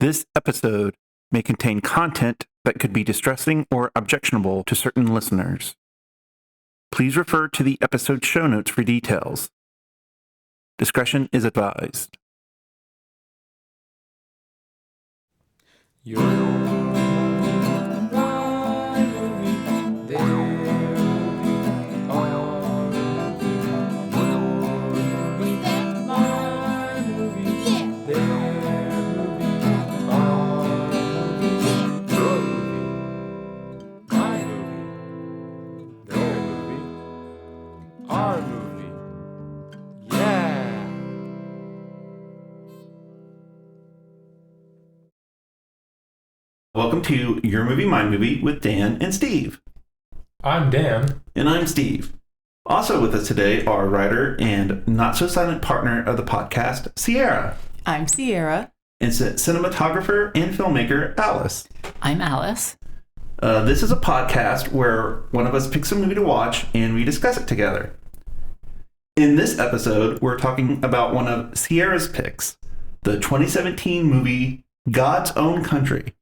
This episode may contain content that could be distressing or objectionable to certain listeners. Please refer to the episode show notes for details. Discretion is advised. Welcome to Your Movie, My Movie with Dan and Steve. I'm Dan. And I'm Steve. Also with us today are writer and not-so-silent partner of the podcast, Ciara. I'm Ciara. And cinematographer and filmmaker, Alice. I'm Alice. This is a podcast where one of us picks a movie to watch and we discuss it together. In this episode, we're talking about one of Ciara's picks, the 2017 movie God's Own Country,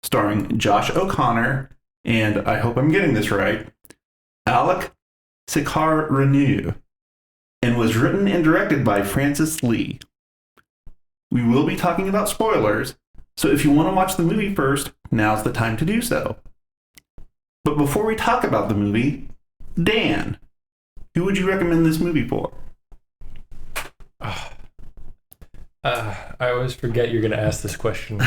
starring Josh O'Connor and, I hope I'm getting this right, Alec Secăreanu, and was written and directed by Francis Lee. We will be talking about spoilers, so if you want to watch the movie first, now's the time to do so. But before we talk about the movie, Dan, who would you recommend this movie for? I always forget you're going to ask this question.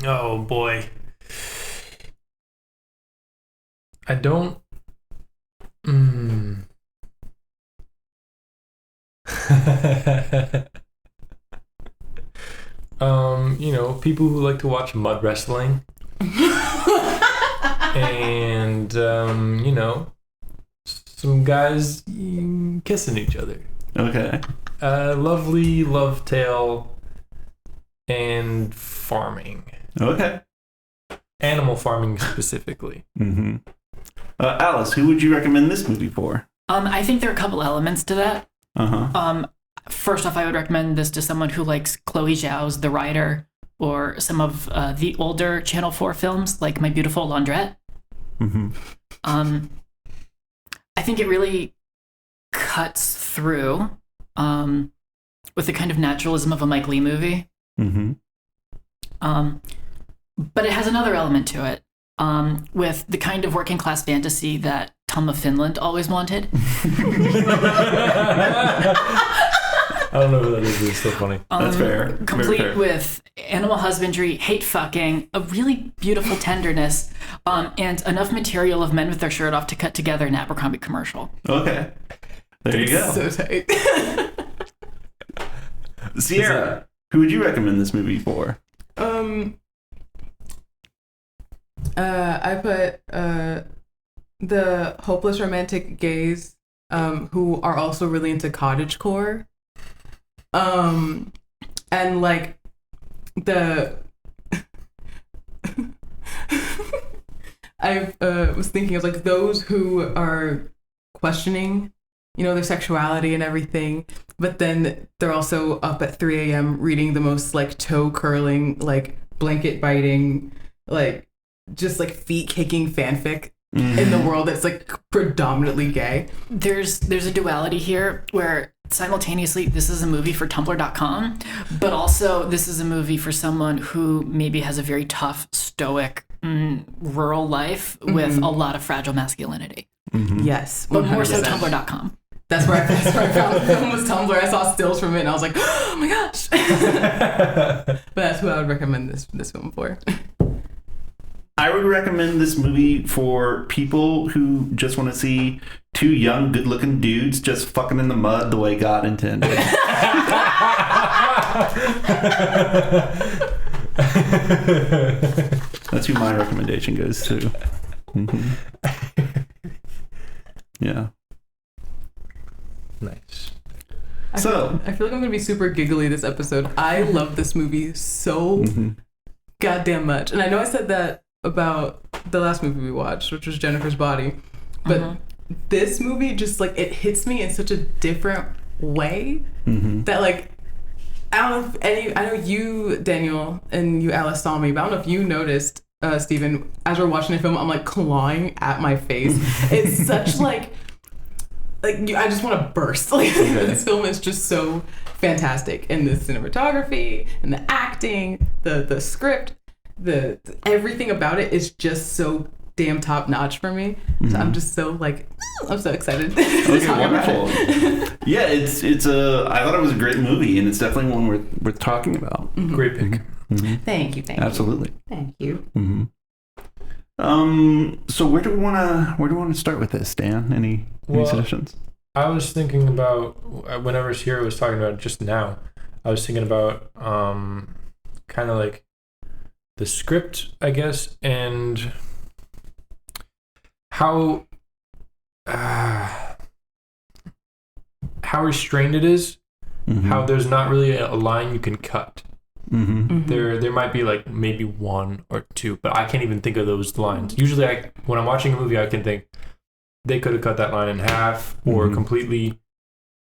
Oh boy. I don't... people who like to watch mud wrestling. And, some guys kissing each other. Okay. Lovely love tale and farming. Okay. Animal farming specifically. Mm-hmm. Alice, who would you recommend this movie for? I think there are a couple elements to that. Uh-huh. First off, I would recommend this to someone who likes Chloe Zhao's The Rider or some of the older Channel 4 films like My Beautiful Laundrette. Mm-hmm. I think it really cuts through with the kind of naturalism of a Mike Leigh movie. Mm-hmm. But it has another element to it with the kind of working class fantasy that Tom of Finland always wanted. I don't know who that is, but it's so funny. That's fair. Complete fair. with animal husbandry, hate fucking, a really beautiful tenderness, and enough material of men with their shirt off to cut together an Abercrombie commercial. Okay. There you go. So tight. Ciara, who would you recommend this movie for? I put the hopeless romantic gays who are also really into cottagecore. And like the I was thinking of like those who are questioning, their sexuality and everything, but then they're also up at 3 a.m. reading the most like toe curling, like blanket biting, like just like feet kicking fanfic in the world that's like predominantly gay. There's a duality here where simultaneously this is a movie for Tumblr.com, but also this is a movie for someone who maybe has a very tough, stoic, rural life with a lot of fragile masculinity. Mm-hmm. Yes. 100%. But more so Tumblr.com. That's where I found the film was Tumblr. I saw stills from it and I was like, oh my gosh. But that's who I would recommend this film for. I would recommend this movie for people who just want to see two young, good-looking dudes just fucking in the mud the way God intended. That's who my recommendation goes to. Mm-hmm. Yeah. Nice. I feel like I'm going to be super giggly this episode. I love this movie so goddamn much. And I know I said that about the last movie we watched, which was Jennifer's Body. But this movie just like, it hits me in such a different way that like I don't know if I know you, Daniel, and you, Alice, saw me, but I don't know if you noticed, Stephen, as we're watching the film, I'm like clawing at my face. It's such like I just want to burst. Like this film is just so fantastic, and the cinematography and the acting, the script, the everything about it is just so damn top notch for me. So I'm just so like, I'm so excited. Okay, wonderful. Yeah, it's I thought it was a great movie, and it's definitely one worth talking about. Great pick. Thank you. Absolutely. Thank you. So where do we want to start with this, Dan? Any suggestions? I was thinking about whenever Sierra was talking about it just now. I was thinking about kind of like the script, I guess, and how restrained it is. How there's not really a line you can cut. There might be like maybe one or two, but I can't even think of those lines. Usually when I'm watching a movie, I can think they could have cut that line in half or completely.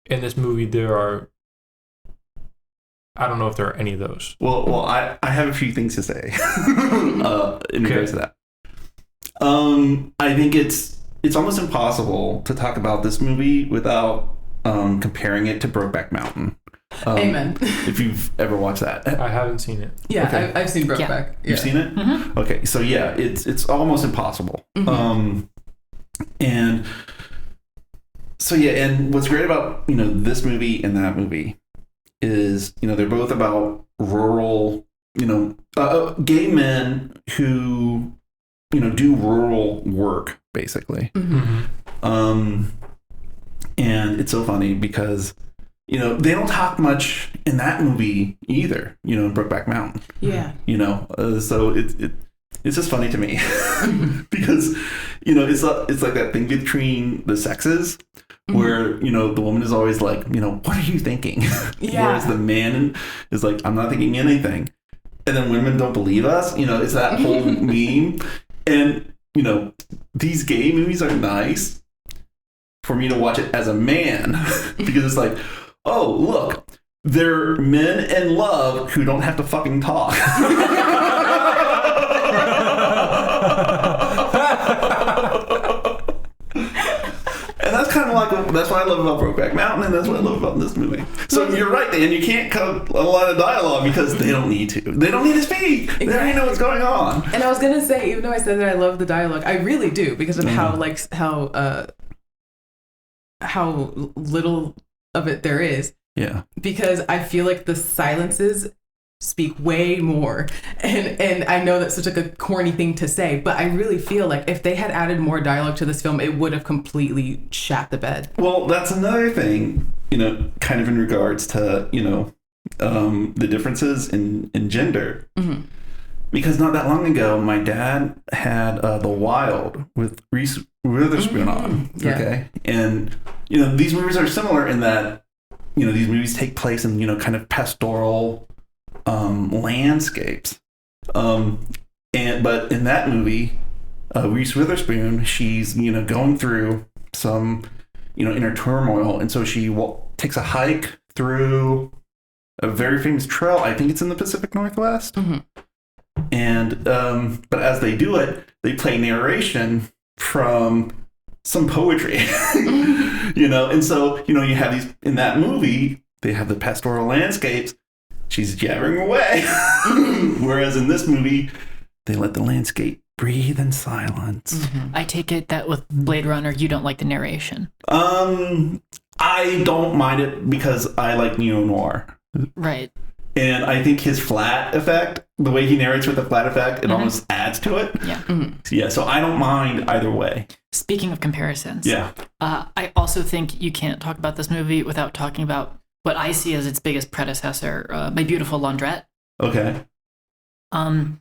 In this movie, I don't know if there are any of those. Well, I have a few things to say in regards to that. I think it's almost impossible to talk about this movie without comparing it to Brokeback Mountain. Amen. If you've ever watched that. I haven't seen it. Yeah, Okay. I've seen Brokeback. Yeah. You've seen it? Okay, so yeah, it's almost impossible. And so yeah, and what's great about this movie and that movie is they're both about rural gay men who do rural work basically. And it's so funny because they don't talk much in that movie either, in Brokeback Mountain. Yeah. So it's just funny to me because, it's like that thing between the sexes where, the woman is always like, what are you thinking? Yeah. Whereas the man is like, I'm not thinking anything. And then women don't believe us. It's that whole meme. And, these gay movies are nice for me to watch it as a man because it's like, oh, look, they're men in love who don't have to fucking talk. And that's kind of like, that's what I love about Brokeback Mountain, and that's what I love about this movie. So you're right, Dan, you can't cut a lot of dialogue because they don't need to. They don't need to speak. Exactly. They already know what's going on. And I was going to say, even though I said that I love the dialogue, I really do because of how little of it there is. Yeah. Because I feel like the silences speak way more. And I know that's such like a corny thing to say, but I really feel like if they had added more dialogue to this film, it would have completely shat the bed. Well, that's another thing, kind of in regards to, the differences in gender. Because not that long ago, my dad had The Wild with Reese Witherspoon on. Yeah. Okay. And, these movies are similar in that, these movies take place in, kind of pastoral landscapes. But in that movie, Reese Witherspoon, she's, going through some, inner turmoil. And so she takes a hike through a very famous trail. I think it's in the Pacific Northwest. And, but as they do it, they play narration from some poetry, and so, you have these, in that movie, they have the pastoral landscapes, she's jabbering away. Whereas in this movie, they let the landscape breathe in silence. I take it that with Blade Runner, you don't like the narration. I don't mind it because I like neo-noir. Right. And I think his flat effect, the way he narrates with the flat effect, it almost adds to it. Yeah. Yeah, so I don't mind either way. Speaking of comparisons, I also think you can't talk about this movie without talking about what I see as its biggest predecessor, My Beautiful Laundrette. Okay. My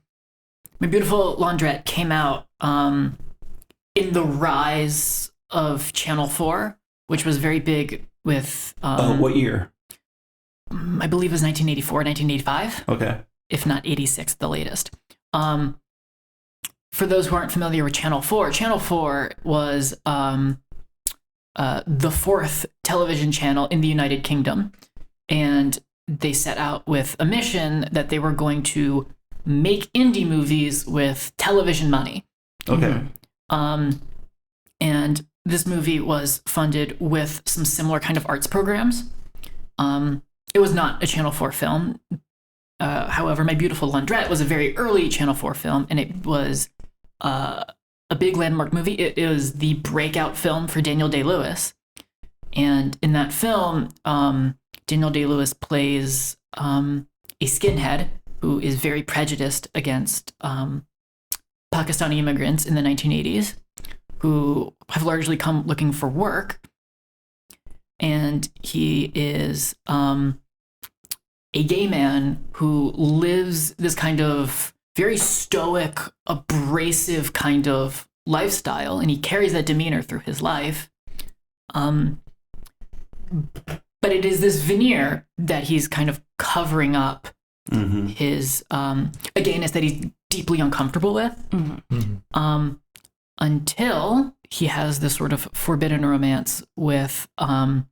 Beautiful Laundrette came out in the rise of Channel 4, which was very big with... what year? I believe it was 1984, 1985. Okay. If not 86, the latest. For those who aren't familiar with Channel 4 was the fourth television channel in the United Kingdom, and they set out with a mission that they were going to make indie movies with television money. Okay. And this movie was funded with some similar kind of arts programs. It was not a Channel 4 film. However, My Beautiful Laundrette was a very early Channel 4 film, and it was a big landmark movie. It is the breakout film for Daniel Day-Lewis. And in that film, Daniel Day-Lewis plays a skinhead who is very prejudiced against Pakistani immigrants in the 1980s who have largely come looking for work. And he is a gay man who lives this kind of very stoic, abrasive kind of lifestyle, and he carries that demeanor through his life. But it is this veneer that he's kind of covering up his a gayness that he's deeply uncomfortable with, until he has this sort of forbidden romance with a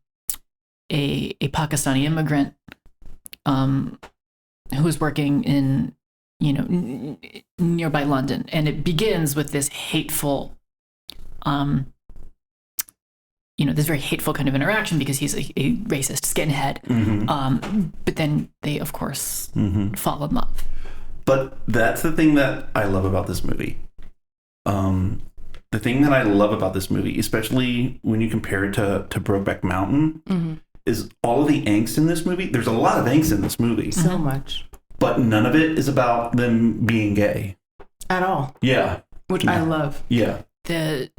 Pakistani immigrant who is working in, nearby London. And it begins with this hateful, this very hateful kind of interaction because he's a racist skinhead. But then they, of course, fall in love. But that's the thing that I love about this movie. The thing that I love about this movie, especially when you compare it to Brokeback Mountain, is all of the angst in this movie. There's a lot of angst in this movie. So much. But none of it is about them being gay. At all. Yeah. Which I love. Yeah. I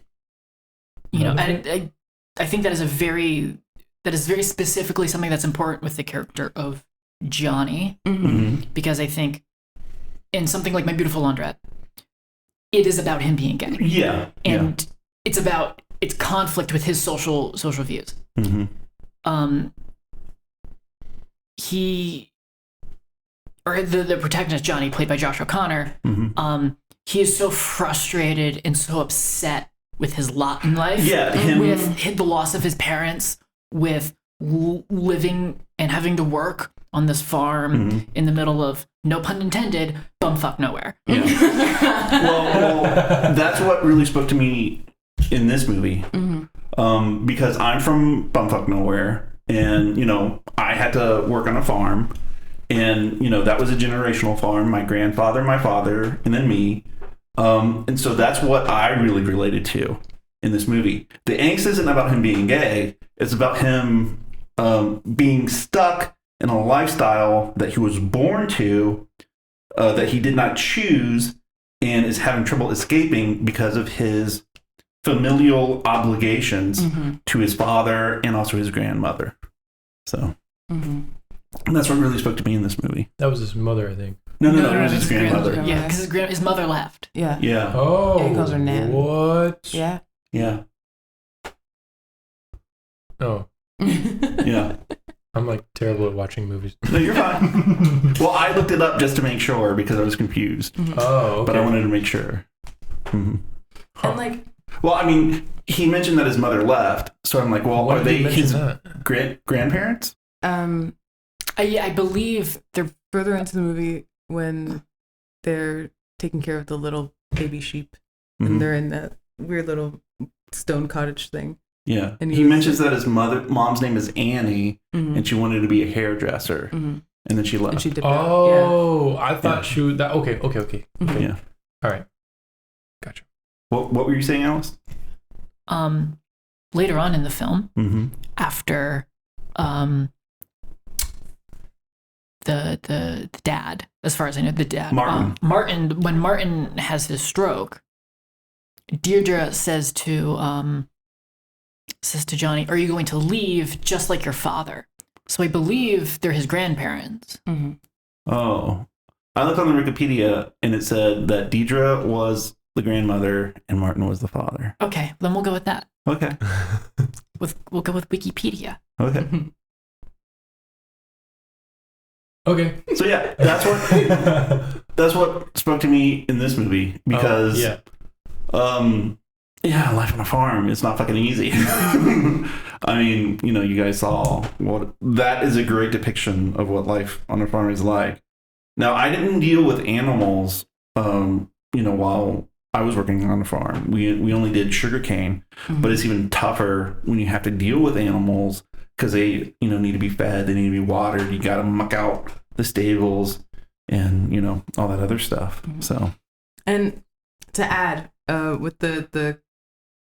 think that is very specifically something that's important with the character of Johnny. Because I think in something like My Beautiful Laundrette, it is about him being gay. Yeah. And it's about its conflict with his social views. The protagonist, Johnny, played by Josh O'Connor, he is so frustrated and so upset with his lot in life, with the loss of his parents, with living and having to work on this farm in the middle of, no pun intended, bumfuck nowhere. Yeah. well, that's what really spoke to me in this movie, because I'm from bumfuck nowhere, and I had to work on a farm, and that was a generational farm. My grandfather, my father, and then me. And so that's what I really related to in this movie. The angst isn't about him being gay. It's about him being stuck in a lifestyle that he was born to, that he did not choose, and is having trouble escaping because of his familial obligations to his father and also his grandmother. So that's what really spoke to me in this movie. That was his mother, I think. No, it was his grandmother. Yeah, because his mother left. Yeah. Yeah. Oh. Yeah, he calls her Nan. What? Yeah. Yeah. Oh. Yeah. I'm like terrible at watching movies. No, you're fine. Well, I looked it up just to make sure because I was confused. Oh, okay. But I wanted to make sure. And like, well, I mean, he mentioned that his mother left, so I'm like, well, Why are did he they mention his that? grandparents? I believe they're further into the movie when they're taking care of the little baby sheep, and they're in that weird little stone cottage thing. Yeah. And he mentions that his mom's name is Annie, and she wanted to be a hairdresser, and then she left. And she did Oh, I thought she would. That okay. Yeah. All right. Gotcha. What were you saying, Alice? Later on in the film, after the dad, as far as I know, the dad, Martin. When Martin has his stroke, Deirdre says to Johnny, "Are you going to leave just like your father?" So I believe they're his grandparents. Oh, I looked on the Wikipedia and it said that Deirdre was the grandmother and Martin was the father. Okay, then we'll go with that. Okay. We'll go with Wikipedia. Okay. Okay. So yeah, that's what spoke to me in this movie because Yeah, life on a farm is not fucking easy. I mean, you guys saw that is a great depiction of what life on a farm is like. Now, I didn't deal with animals, while I was working on a farm. We only did sugarcane, but it's even tougher when you have to deal with animals because they, need to be fed, they need to be watered. You got to muck out the stables and, all that other stuff. So, and to add, with the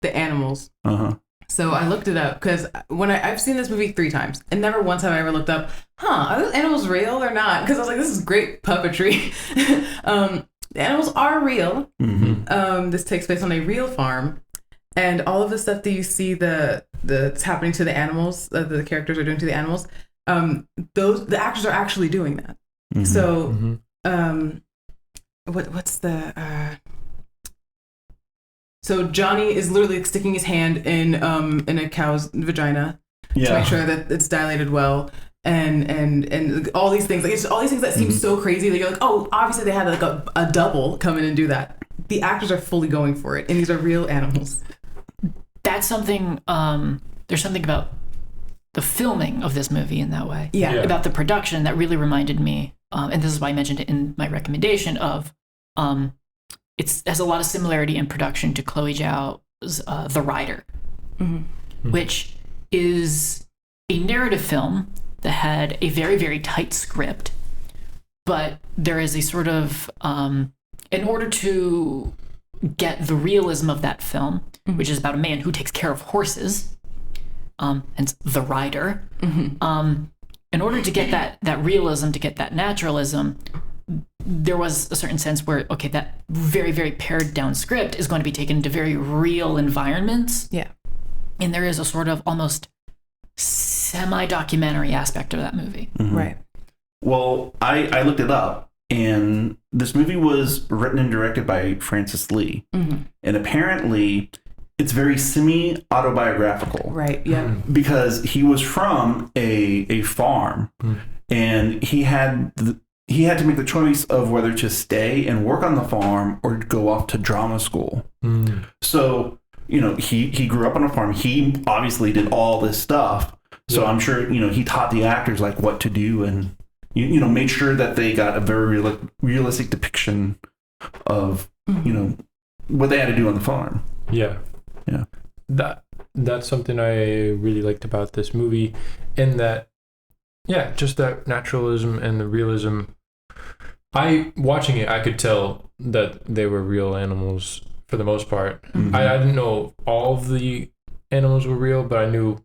animals. So I looked it up because when I've seen this movie 3 times and never once have I ever looked up, are those animals real or not? Because I was like, this is great puppetry. The animals are real. This takes place on a real farm, and all of the stuff that you see that's happening to the animals, the characters are doing to the animals, the actors are actually doing that. So, what's the So Johnny is literally sticking his hand in a cow's vagina to make sure that it's dilated well, and all these things. Like it's all these things that seem so crazy that you're like, oh, obviously they had like a double come in and do that. The actors are fully going for it, and these are real animals. That's something. There's something about the filming of this movie in that way. Yeah. About the production that really reminded me, and this is why I mentioned it in my recommendation of. It has a lot of similarity in production to Chloe Zhao's The Rider, which is a narrative film that had a very, very tight script, but there is a sort of, in order to get the realism of that film, which is about a man who takes care of horses, hence The Rider, in order to get that realism, to get that naturalism, there was a certain sense where, okay, that very, very pared down script is going to be taken into very real environments. Yeah. And there is a sort of almost semi-documentary aspect of that movie. Right. Well, I looked it up, and this movie was written and directed by Francis Lee. And apparently it's very semi-autobiographical. Right, yeah. Because he was from a farm, and he had to make the choice of whether to stay and work on the farm or go off to drama school. So, he grew up on a farm. He obviously did all this stuff. So I'm sure, he taught the actors like what to do and, made sure that they got a very realistic depiction of, what they had to do on the farm. Yeah. Yeah. That's something I really liked about this movie, in that, just that naturalism and the realism. Watching it, I could tell that they were real animals for the most part. I didn't know all of the animals were real, but I knew,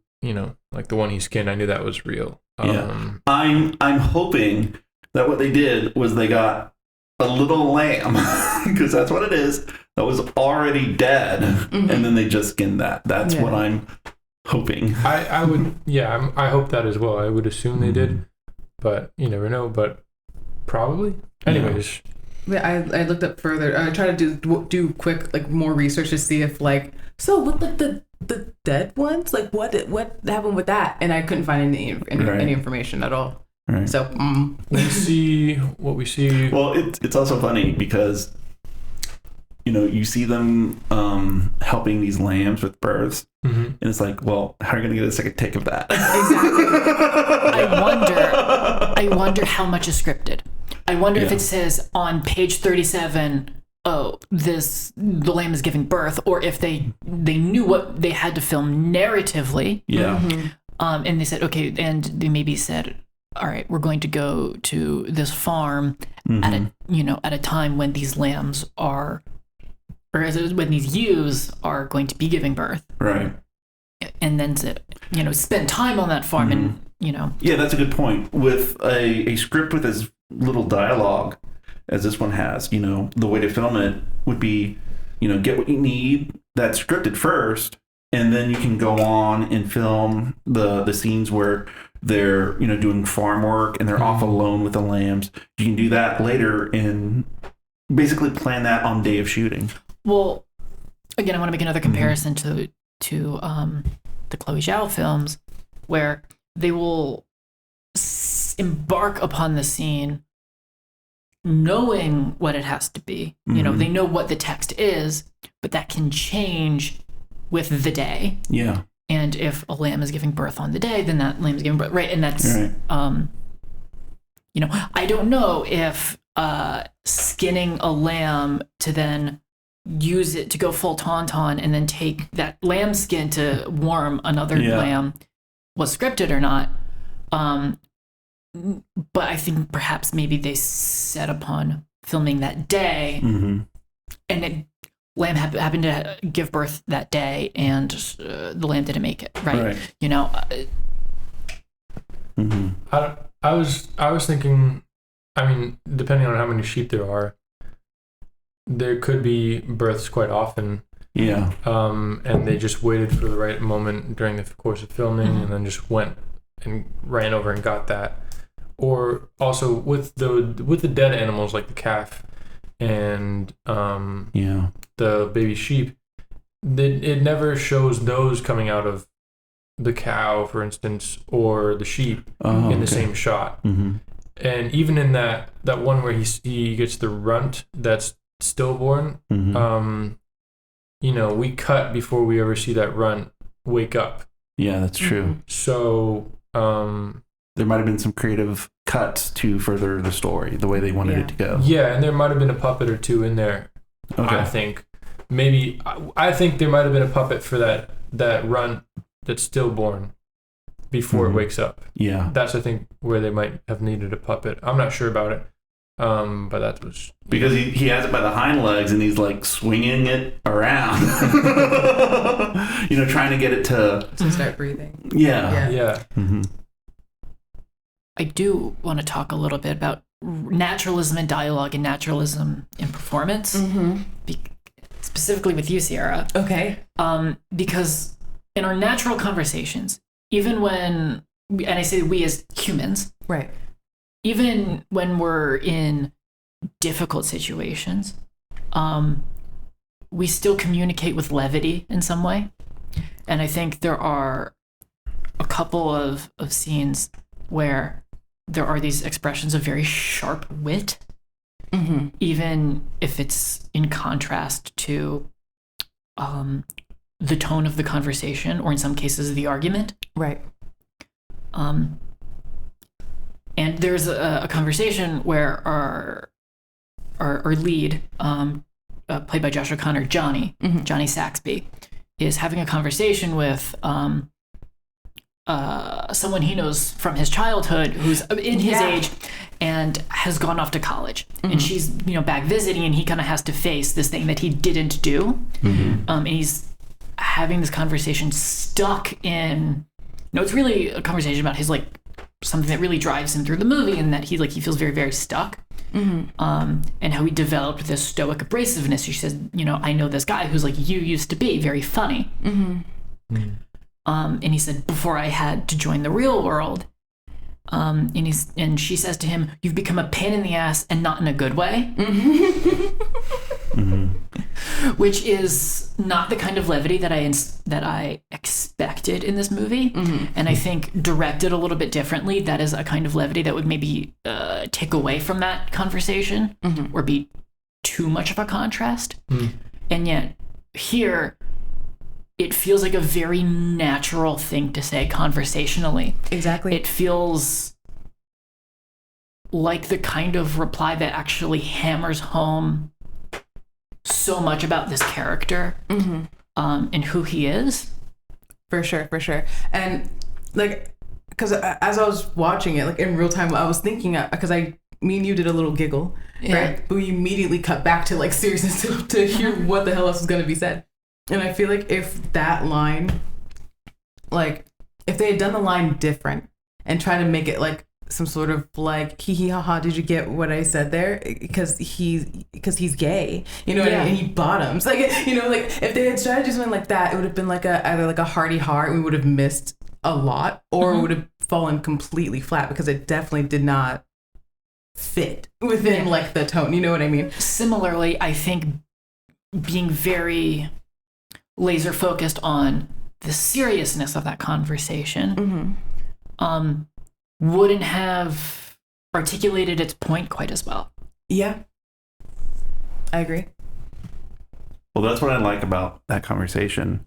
like the one he skinned, I knew that was real. I'm hoping that what they did was they got a little lamb, because that's what it is, that was already dead, and then they just skinned that. That's what I'm hoping. I would, I hope that as well. I would assume they did, but you never know. But probably. Anyways. Yeah, I looked up further. I tried to do quick, like, more research to see if, like, so what, like, the dead ones, like, what happened with that? And I couldn't find any information at all. Right. So we see what we see. Well, it's also funny because, you see them helping these lambs with births, and it's like, well, how are you going to get a second take of that? exactly. I wonder how much is scripted. I wonder if it says on page 37, the lamb is giving birth, or if they knew what they had to film narratively. And they said, okay, and they maybe said, all right, we're going to go to this farm at a time when these lambs are, or when these ewes are going to be giving birth. Right. And then spend time on that farm and. Yeah, that's a good point. With a script with as little dialogue as this one has, the way to film it would be, get what you need that's scripted first, and then you can go on and film the scenes where they're, doing farm work and they're off alone with the lambs. You can do that later and basically plan that on day of shooting. Well, again, I want to make another comparison to the Chloe Zhao films, where they will embark upon the scene knowing what it has to be. They know what the text is, but that can change with the day. Yeah. And if a lamb is giving birth on the day, then that lamb is giving birth, right? And that's, Right. I don't know if skinning a lamb to then use it to go full tauntaun and then take that lamb skin to warm another lamb was scripted or not. But I think perhaps maybe they set upon filming that day, and lamb happened to give birth that day, and the lamb didn't make it. Right. You know. I was thinking. I mean, depending on how many sheep there are, there could be births quite often. Yeah. And they just waited for the right moment during the course of filming, and then just went and ran over and got that. Or also with the dead animals like the calf and the baby sheep, it never shows those coming out of the cow, for instance, or the sheep in the same shot. And even in that one where he gets the runt that's stillborn, we cut before we ever see that runt wake up. Yeah, that's true. So there might have been some creative cuts to further the story the way they wanted it to go. Yeah, and there might have been a puppet or two in there. Okay. I think there might have been a puppet for that runt that's stillborn before it wakes up. Yeah, that's I think where they might have needed a puppet. I'm not sure about it, but that was because he has it by the hind legs and he's like swinging it around, trying to get it to start breathing. Yeah. I do want to talk a little bit about naturalism in dialogue and naturalism in performance, specifically with you, Ciara. Okay. Because in our natural conversations, even when, and I say we as humans, right? Even when we're in difficult situations, we still communicate with levity in some way. And I think there are a couple of scenes where there are these expressions of very sharp wit, even if it's in contrast to the tone of the conversation, or in some cases the argument. Right. And there's a conversation where our lead, played by Josh O'Connor, Johnny Saxby, is having a conversation with someone he knows from his childhood who's in his age and has gone off to college. And she's, back visiting, and he kind of has to face this thing that he didn't do. And he's having this conversation stuck in, it's really a conversation about his, something that really drives him through the movie, and that he feels very, very stuck. And how he developed this stoic abrasiveness. She says, I know this guy who's like you used to be, very funny. And he said, before I had to join the real world, and she says to him, you've become a pain in the ass, and not in a good way. Which is not the kind of levity that I expected in this movie. And I think directed a little bit differently, that is a kind of levity that would maybe take away from that conversation, or be too much of a contrast. And yet here, it feels like a very natural thing to say conversationally. Exactly. It feels like the kind of reply that actually hammers home so much about this character, and who he is. For sure. And because as I was watching it, in real time, I was thinking, because me and you did a little giggle, right? But we immediately cut back to seriousness to hear what the hell else was going to be said. And I feel like if that line, if they had done the line different and tried to make it some sort of hee hee ha ha, did you get what I said there? Because he's gay, what I mean? And he bottoms, if they had tried to do something like that, it would have been either a hearty heart, and we would have missed a lot, or it would have fallen completely flat, because it definitely did not fit within the tone, you know what I mean? Similarly, I think being very laser focused on the seriousness of that conversation wouldn't have articulated its point quite as well. Yeah, I agree. Well, that's what I like about that conversation,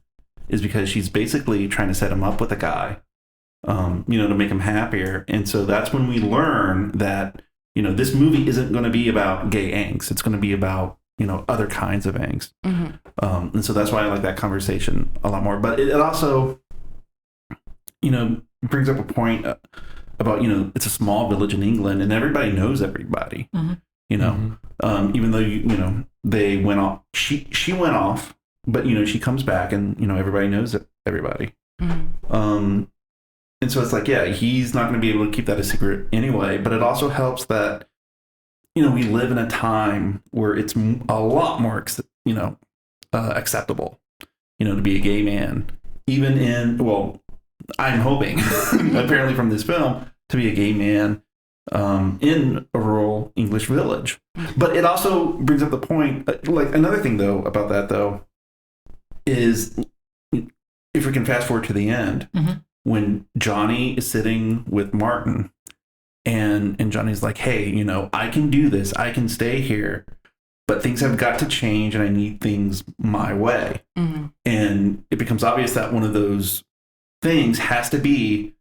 is because she's basically trying to set him up with a guy, to make him happier. And so that's when we learn that, this movie isn't going to be about gay angst. It's going to be about, other kinds of angst. And so that's why I like that conversation a lot more. But it also, brings up a point about, it's a small village in England and everybody knows everybody, even though, they went off, she went off, but, she comes back and, everybody knows everybody. And so it's like, yeah, he's not going to be able to keep that a secret anyway, but it also helps that, we live in a time where it's a lot more, acceptable, to be a gay man, even I'm hoping, apparently from this film, to be a gay man in a rural English village. But it also brings up the point, like another thing though about that though, is if we can fast forward to the end, when Johnny is sitting with Martin and Johnny's like, hey, I can do this, I can stay here, but things have got to change and I need things my way. And it becomes obvious that one of those things has to be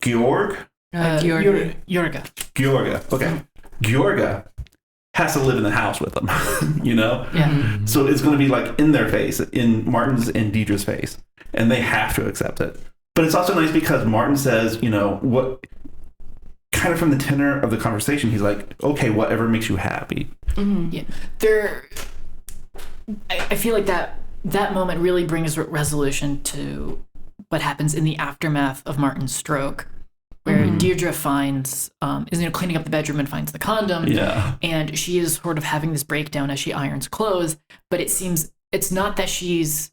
Gheorghe. Okay. Gheorghe has to live in the house with them, Yeah. So it's going to be like in their face, in Martin's and Deidre's face, and they have to accept it. But it's also nice because Martin says, what kind of from the tenor of the conversation, he's like, okay, whatever makes you happy. Yeah. I feel like that moment really brings resolution to what happens in the aftermath of Martin's stroke, where Deirdre finds, is cleaning up the bedroom and finds the condom. Yeah. And she is sort of having this breakdown as she irons clothes, but it seems it's not that she's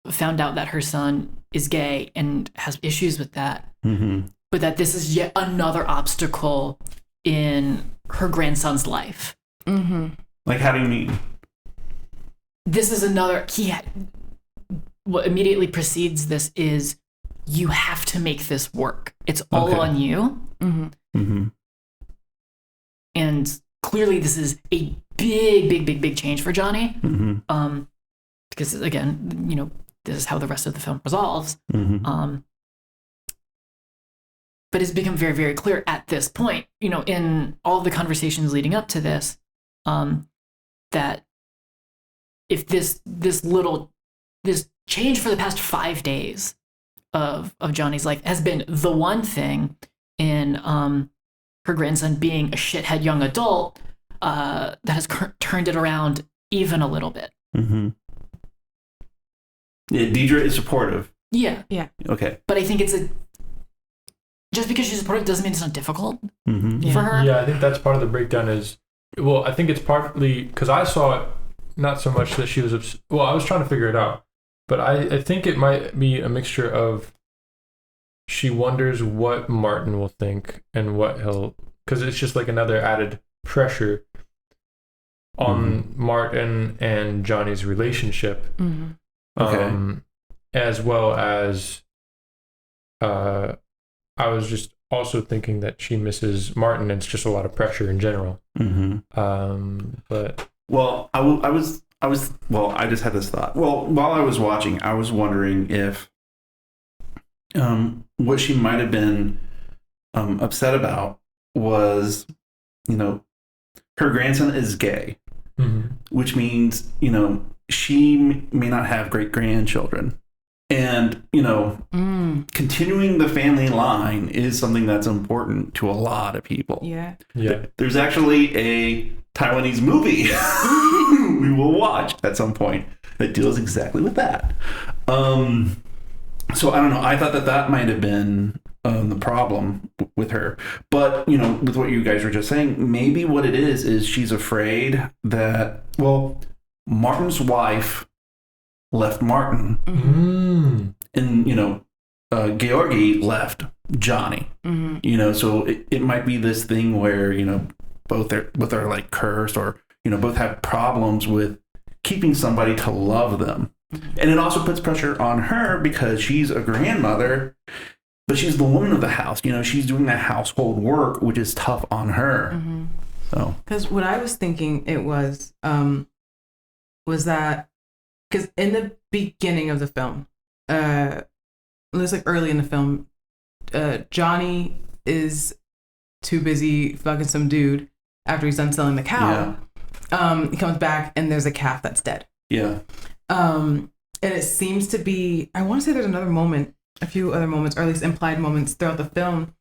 found out that her son is gay and has issues with that, but that this is yet another obstacle in her grandson's life. Like, how do you mean? This is another, what immediately precedes this is, you have to make this work. It's all on you. And clearly this is a big change for Johnny. Because again, this is how the rest of the film resolves. But it's become very, very clear at this point, in all the conversations leading up to this, that if this change for the past 5 days of Johnny's life has been the one thing in her grandson being a shithead young adult that has turned it around even a little bit. Yeah, Deidre is supportive. Yeah. Okay. But I think just because she's supportive doesn't mean it's not difficult for her. Yeah, I think that's part of the breakdown I think it's partly because I saw it not so much that she was, I was trying to figure it out. But I think it might be a mixture of she wonders what Martin will think and what because it's just like another added pressure on Martin and Johnny's relationship. Okay. As well as I was just also thinking that she misses Martin and it's just a lot of pressure in general. But I just had this thought. Well, while I was watching, I was wondering if what she might have been upset about was, her grandson is gay, which means, she may not have great grandchildren. And, continuing the family line is something that's important to a lot of people. Yeah. There's actually a Taiwanese movie we will watch at some point that deals exactly with that. So I don't know. I thought that might have been the problem with her. But, with what you guys were just saying, maybe what it is she's afraid that, Martin's wife left Martin. And, Gheorghe left Johnny. So it might be this thing where, both are like cursed or, both have problems with keeping somebody to love them. And it also puts pressure on her because she's a grandmother, but she's the woman of the house. She's doing that household work, which is tough on her. Oh. Because what I was thinking it was that because in the beginning of the film, it was like early in the film, Johnny is too busy fucking some dude after he's done selling the cow. Yeah. He comes back and there's a calf that's dead. Yeah. And it seems to be, I want to say there's another moment, a few other moments, or at least implied moments throughout the film,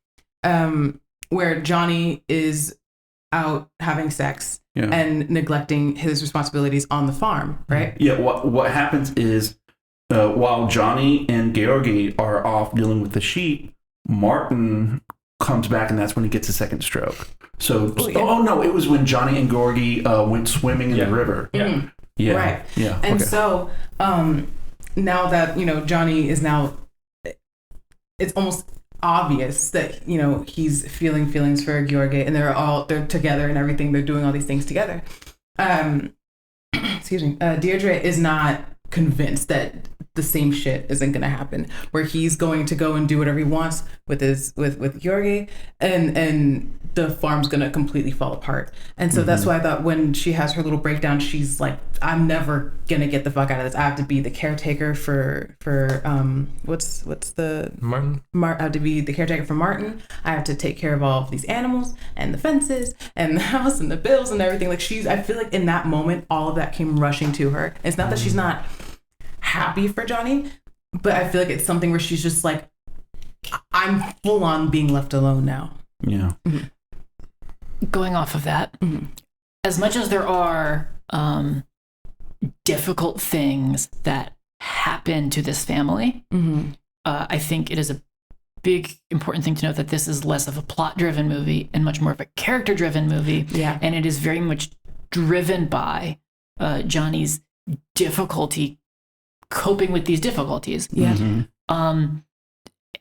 where Johnny is out having sex and neglecting his responsibilities on the farm, right? Yeah, what happens is while Johnny and Gheorghe are off dealing with the sheep, Martin comes back and that's when he gets a second stroke. So, no, it was when Johnny and Gheorghe went swimming in the river. Yeah. Mm-hmm. Yeah. Right. Yeah. And so now that, Johnny is now, it's almost obvious that, he's feeling feelings for Gheorghe and they're together and everything. They're doing all these things together. Excuse me. Deirdre is not convinced that the same shit isn't going to happen, where he's going to go and do whatever he wants with Gheorghe and the farm's going to completely fall apart. And so that's why I thought when she has her little breakdown, she's like, I'm never going to get the fuck out of this. I have to be the caretaker for what's the Martin? I have to be the caretaker for Martin. I have to take care of all of these animals and the fences and the house and the bills and everything. Like I feel like in that moment, all of that came rushing to her. It's not that she's not happy for Johnny, but I feel like it's something where she's just like, I'm full on being left alone now. Yeah. Mm-hmm. Going off of that, as much as there are difficult things that happen to this family, I think it is a big important thing to note that this is less of a plot-driven movie and much more of a character-driven movie. Yeah. And it is very much driven by Johnny's difficulty coping with these difficulties. Yeah.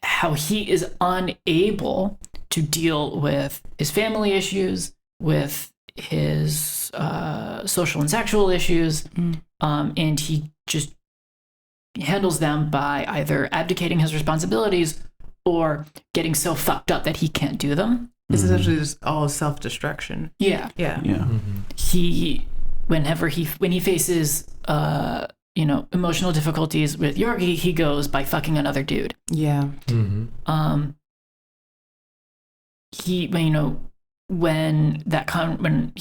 How he is unable to deal with his family issues, with his social and sexual issues, and he just handles them by either abdicating his responsibilities or getting so fucked up that he can't do them. It's essentially just all self-destruction. Yeah. Yeah. Yeah. When he faces emotional difficulties with Gheorghe, he goes by fucking another dude. Yeah. When he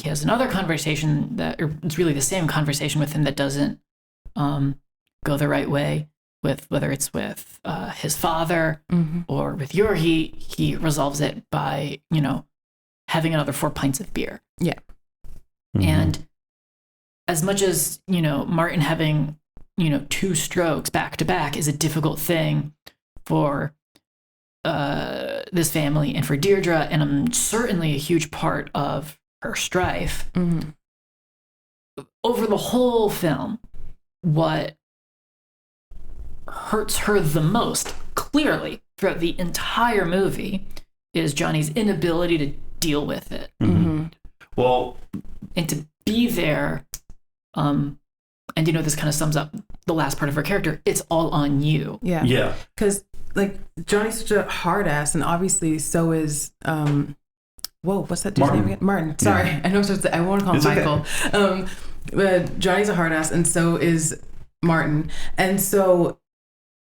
has another conversation or it's really the same conversation with him that doesn't go the right way, with whether it's with his father or with Gheorghe, he resolves it by having another 4 pints of beer. Yeah. And as much as Martin having 2 strokes back to back is a difficult thing for this family and for Deirdre, and certainly a huge part of her strife. Over the whole film, what hurts her the most, clearly, throughout the entire movie, is Johnny's inability to deal with it. Well, and to be there, and this kind of sums up the last part of her character. It's all on you. Yeah. Yeah. Because Johnny's such a hard ass, and obviously so is what's that dude's name again? Martin. Sorry, I know. I want to call him Michael. Okay. But Johnny's a hard ass, and so is Martin, and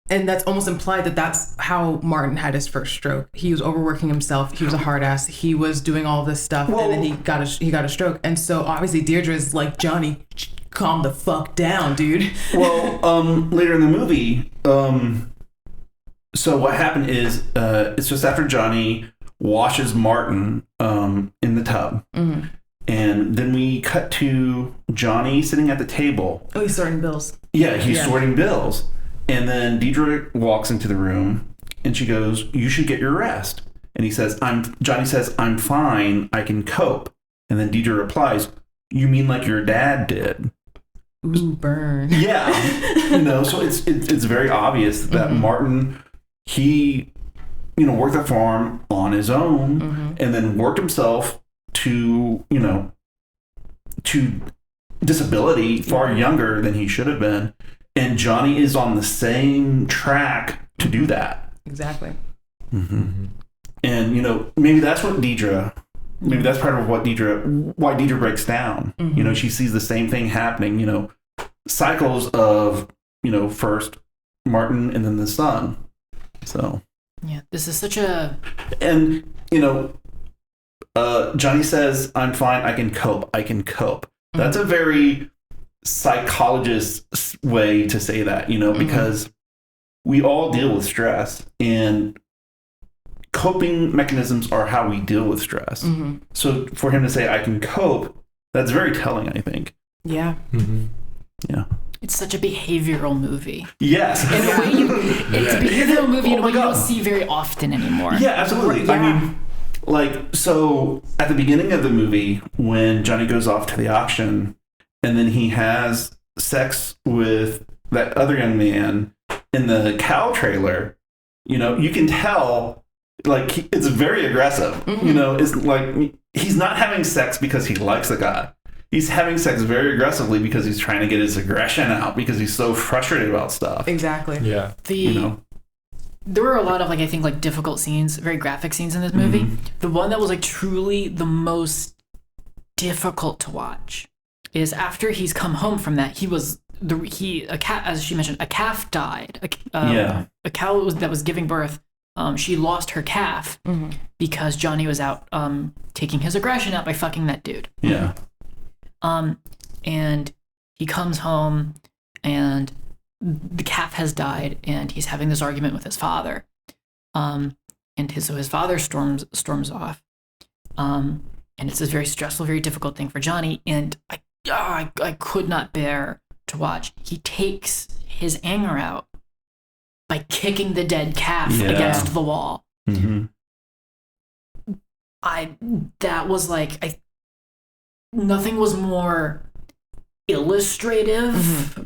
that's almost implied that that's how Martin had his first stroke. He was overworking himself. He was a hard ass. He was doing all this stuff, and then he got a stroke. And so obviously Deirdre's like, Johnny, calm the fuck down, dude. Well, later in the movie, so what happened is it's just after Johnny washes Martin in the tub, and then we cut to Johnny sitting at the table. Oh, he's sorting bills. Yeah, he's sorting bills. And then Deirdre walks into the room and she goes, "You should get your rest." And Johnny says, "I'm fine. I can cope." And then Deirdre replies, "You mean like your dad did?" Ooh, burn. Yeah. So it's very obvious that Martin, he, worked the farm on his own and then worked himself to disability far younger than he should have been. And Johnny is on the same track to do that. Exactly. And, maybe that's what Deirdre maybe that's part of why Deidre breaks down. You know, she sees the same thing happening, you know, cycles of, you know, first Martin and then the son. So. Yeah, this is such a... And, you know, Johnny says, I'm fine, I can cope. That's a very psychologist way to say that, you know, because we all deal with stress, and coping mechanisms are how we deal with stress. So for him to say, I can cope, that's very telling, I think. Yeah. Yeah. It's such a behavioral movie. Yes. In a way, it's a behavioral movie in a way you don't see very often anymore. Yeah, absolutely. Yeah. I mean, like, so at the beginning of the movie, when Johnny goes off to the auction, and then he has sex with that other young man in the cow trailer, you know, you can tell, like, it's very aggressive. You know, it's like, he's not having sex because he likes the guy. He's having sex very aggressively because he's trying to get his aggression out because he's so frustrated about stuff. Exactly. Yeah. You know? There were a lot of, like, I think, like, difficult scenes, very graphic scenes in this movie. The one that was, like, truly the most difficult to watch is after he's come home from that. A cat, as she mentioned, a calf died. A cow that was giving birth. She lost her calf because Johnny was out taking his aggression out by fucking that dude. Yeah. And he comes home and the calf has died, and he's having this argument with his father. So his father storms off. And it's this very stressful, very difficult thing for Johnny. And I could not bear to watch. He takes his anger out by kicking the dead calf against the wall. That was like, nothing was more illustrative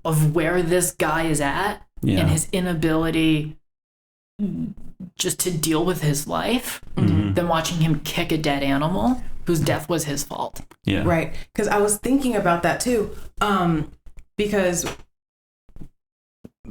of where this guy is at and his inability just to deal with his life than watching him kick a dead animal whose death was his fault. Yeah. Right. Because I was thinking about that too. Because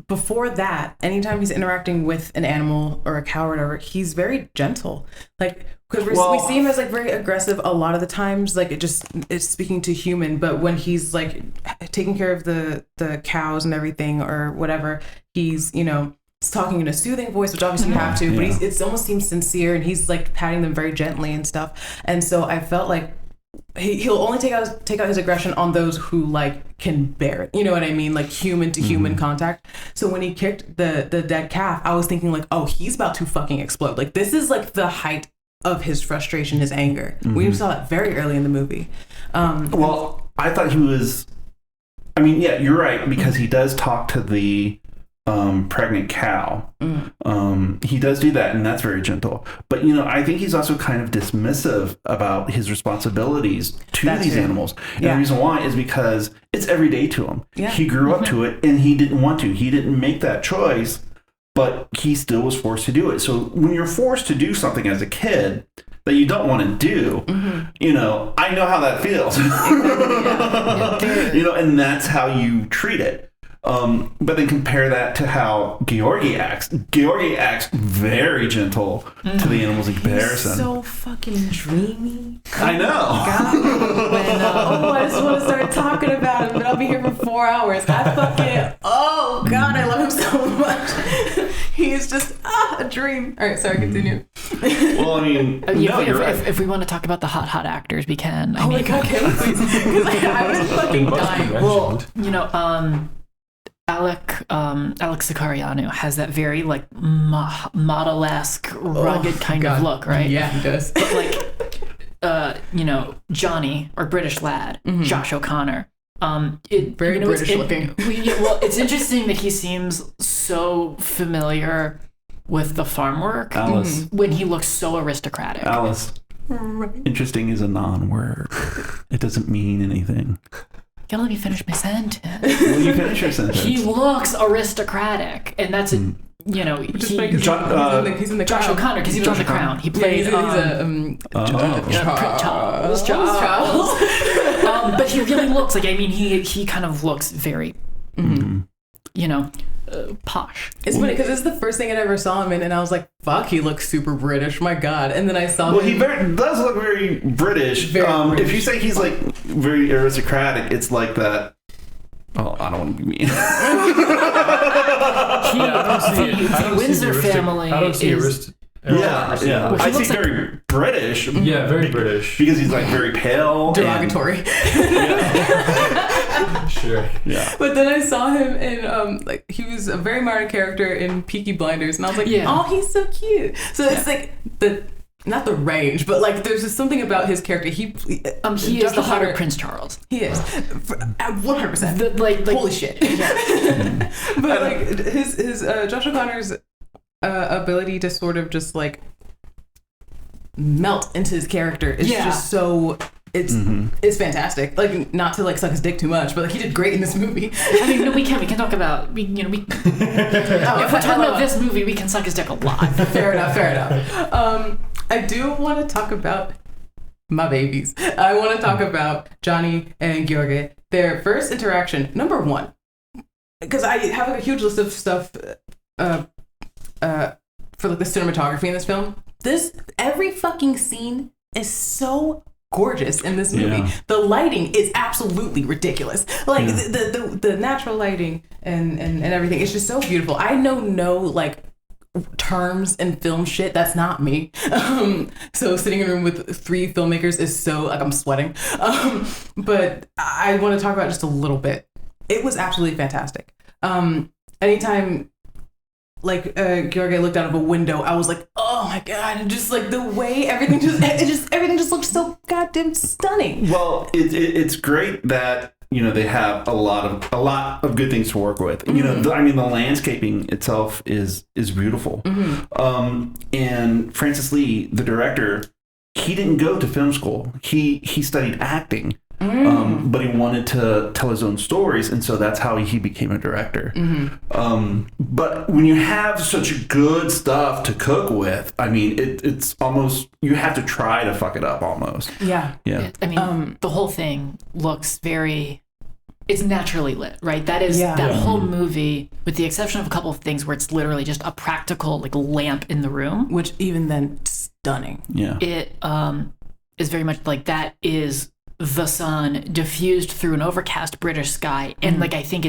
before that, anytime he's interacting with an animal or a cow or whatever, he's very gentle. Like, because we see him as like very aggressive a lot of the times. Like, it's speaking to human. But when he's like taking care of the cows and everything or whatever, he's, you know, talking in a soothing voice, which obviously you have to, but it almost seems sincere, and he's like patting them very gently and stuff. And so I felt like he'll only take out his aggression on those who like can bear it. You know what I mean? Like human to human contact. So when he kicked the dead calf, I was thinking like, oh, he's about to fucking explode. Like, this is like the height of his frustration, his anger. We saw that very early in the movie. Well, I thought he was, I mean, yeah, you're right, because he does talk to the pregnant cow. He does do that, and that's very gentle. But, you know, I think he's also kind of dismissive about his responsibilities to these animals. And the reason why is because it's every day to him. He grew up to it, and he didn't want to. He didn't make that choice, but he still was forced to do it. So when you're forced to do something as a kid that you don't want to do, you know, I know how that feels. You know, and that's how you treat it. But then compare that to how Gheorghe acts. Gheorghe acts very gentle to the animals in comparison. He's so fucking dreamy. I know. I just want to start talking about him, but I'll be here for 4 hours. Oh God, I love him so much. He's just a dream. All right, sorry, continue. Well, I mean, if we want to talk about the hot actors, we can. My God, can we please? Because I was fucking dying. Well, you know, Alec Secăreanu has that very like model-esque, rugged kind of look, right? Yeah, he does. But like, you know, Johnny, or British lad, Josh O'Connor. Very British looking. Well, it's interesting that he seems so familiar with the farm work when he looks so aristocratic. Alice, interesting is a non-word. It doesn't mean anything. You gotta let me finish my sentence. Well, you finish your sentence. He looks aristocratic, and that's you know, he's in the Josh O'Connor, because he was on The Crown. He played Charles. But he really looks like, I mean, he kind of looks very, you know, posh. It's funny because it's the first thing I ever saw him in, and I was like, "Fuck, he looks super British." My God! And then I saw him. He does look very British. Very British. If you say he's like very aristocratic, it's like that. Oh, I don't want to be mean. The Windsor family. I don't see Yeah. Well, I see looks like- very British. Yeah, very British. Because he's like very pale. derogatory. Sure. Yeah. But then I saw him in like he was a very minor character in Peaky Blinders, and I was like, oh, he's so cute. So it's like not the range, but like there's just something about his character. He is the hotter Prince Charles. He is 100%. Like Holy shit. But like his Josh O'Connor's ability to sort of just like melt into his character is just so it's fantastic. Like, not to like suck his dick too much, but like he did great in this movie. I mean, no, we can talk about if we're talking about this movie, we can suck his dick a lot. Fair enough. I do want to talk about my babies. I want to talk about Johnny and Gheorghe. Their first interaction, number one, because I have like a huge list of stuff for like the cinematography in this film. Every fucking scene is so gorgeous in this movie. Yeah. The lighting is absolutely ridiculous. Like the natural lighting and everything. It's just so beautiful. I know no like terms and film shit. That's not me. So sitting in a room with 3 filmmakers is so like I'm sweating. But I want to talk about just a little bit. It was absolutely fantastic. Anytime like Gheorghe looked out of a window, I was like, oh my God, and just like the way everything just looked so goddamn stunning. Well, it's great that they have a lot of good things to work with. Mm-hmm. The landscaping itself is beautiful. Mm-hmm. And Francis Lee, the director, he didn't go to film school. He studied acting. But he wanted to tell his own stories, and so that's how he became a director. Mm-hmm. But when you have such good stuff to cook with, I mean, it's almost, you have to try to fuck it up almost. Yeah. The whole thing looks it's naturally lit, right? That is that whole movie, with the exception of a couple of things where it's literally just a practical like lamp in the room, which even then stunning. Yeah. It is very much like that is the sun diffused through an overcast British sky, and like I think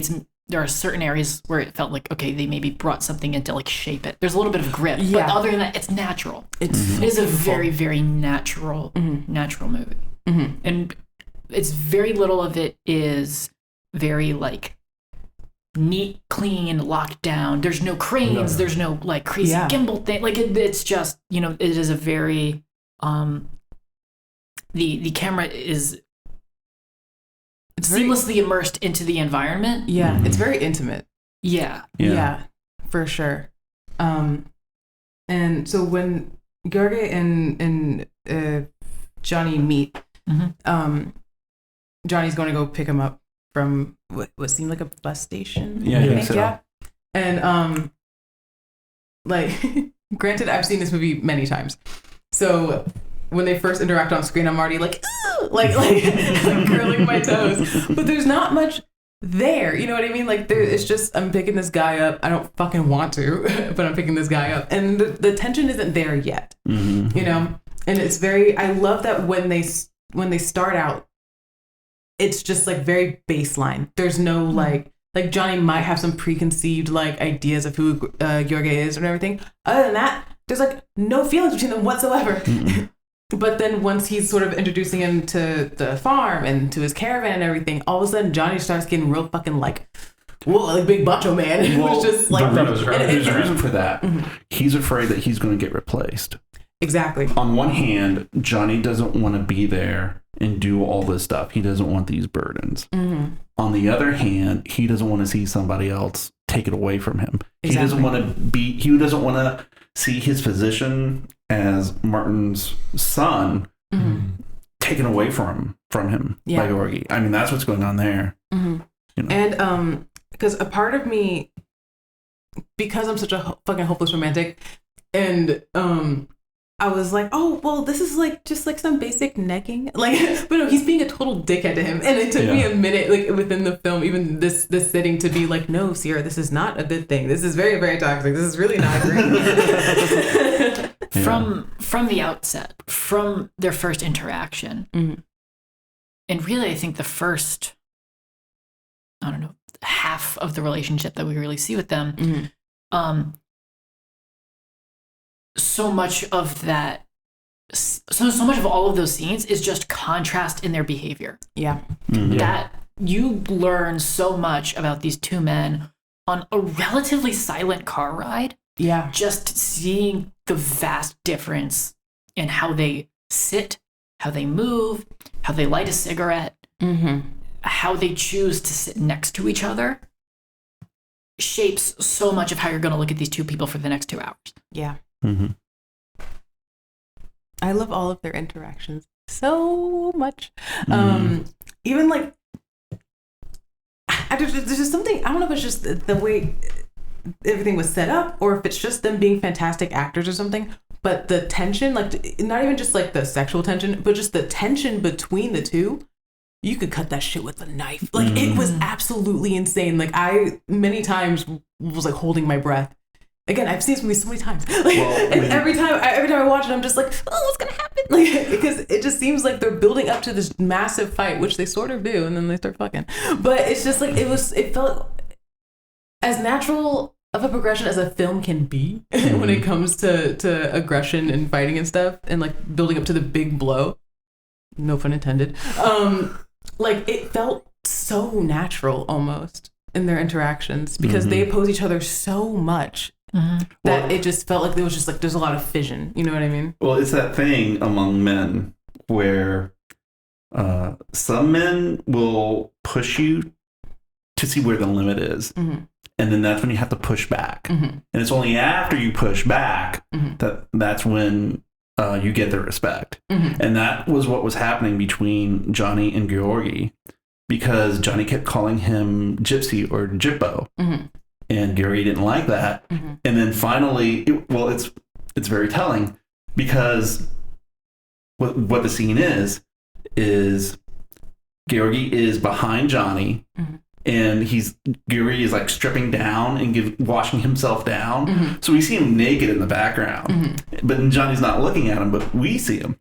there are certain areas where it felt like okay, they maybe brought something in to like shape it. There's a little bit of grit, but other than that, it's natural. It is a very, very natural movie, and it's very little of it is very like neat, clean, locked down. There's no cranes. There's no like crazy gimbal thing. Like it's just it is a very the camera is seamlessly immersed into the environment. Yeah, it's very intimate. Yeah, for sure. And so when Gheorghe and Johnny meet, Johnny's going to go pick him up from what seemed like a bus station. Yeah, I think so. Yeah. And like, granted, I've seen this movie many times, so when they first interact on screen, I'm already like, like curling my toes. But there's not much there. You know what I mean? Like, it's just, I'm picking this guy up. I don't fucking want to, but I'm picking this guy up. And the tension isn't there yet, And it's I love that when they start out, it's just like very baseline. There's no like Johnny might have some preconceived like ideas of who Gheorghe is and everything. Other than that, there's like no feelings between them whatsoever. But then once he's sort of introducing him to the farm and to his caravan and everything, all of a sudden Johnny starts getting real fucking like, whoa, like big macho man. It was just like there's a reason for that. He's afraid that he's going to get replaced. Exactly. On one hand, Johnny doesn't want to be there and do all this stuff. He doesn't want these burdens. On the other hand, he doesn't want to see somebody else take it away from him. Exactly. He doesn't want to see his position as Martin's son taken away from him by Gheorghe. I mean, that's what's going on there. And because a part of me, because I'm such a fucking hopeless romantic, and I was like, oh, well, this is like just like some basic necking. Like, but no, he's being a total dickhead to him. And it took me a minute, like within the film, even this sitting to be like, no, Ciara, this is not a good thing. This is very, very toxic. This is really not great. From the outset, from their first interaction, and really, I think the first, I don't know, half of the relationship that we really see with them, so much of that, so much of all of those scenes is just contrast in their behavior. Yeah. That you learn so much about these two men on a relatively silent car ride. Yeah. Just seeing the vast difference in how they sit, how they move, how they light a cigarette, how they choose to sit next to each other shapes so much of how you're going to look at these two people for the next 2 hours. Yeah. I love all of their interactions so much. Even like, there's just something, I don't know if it's just the way everything was set up or if it's just them being fantastic actors or something, but the tension, like not even just like the sexual tension, but just the tension between the two, you could cut that shit with a knife. Like it was absolutely insane. Like I many times was like holding my breath. Again, I've seen this movie so many times. Like, and every time I watch it, I'm just like, oh, what's gonna happen? Like, because it just seems like they're building up to this massive fight, which they sort of do, and then they start fucking. But it's just like it felt as natural of a progression as a film can be when it comes to aggression and fighting and stuff, and like building up to the big blow. No pun intended. Like it felt so natural almost in their interactions because they oppose each other so much. That it just felt like there was just like there's a lot of fission, you know what I mean? Well, it's that thing among men where some men will push you to see where the limit is, and then that's when you have to push back, and it's only after you push back that's when you get their respect, and that was what was happening between Johnny and Gheorghe, because Johnny kept calling him Gypsy or Jippo. And Gary didn't like that. And then finally, it's very telling because what the scene is Gheorghe is behind Johnny and Gary is like stripping down and washing himself down. So we see him naked in the background, but Johnny's not looking at him, but we see him.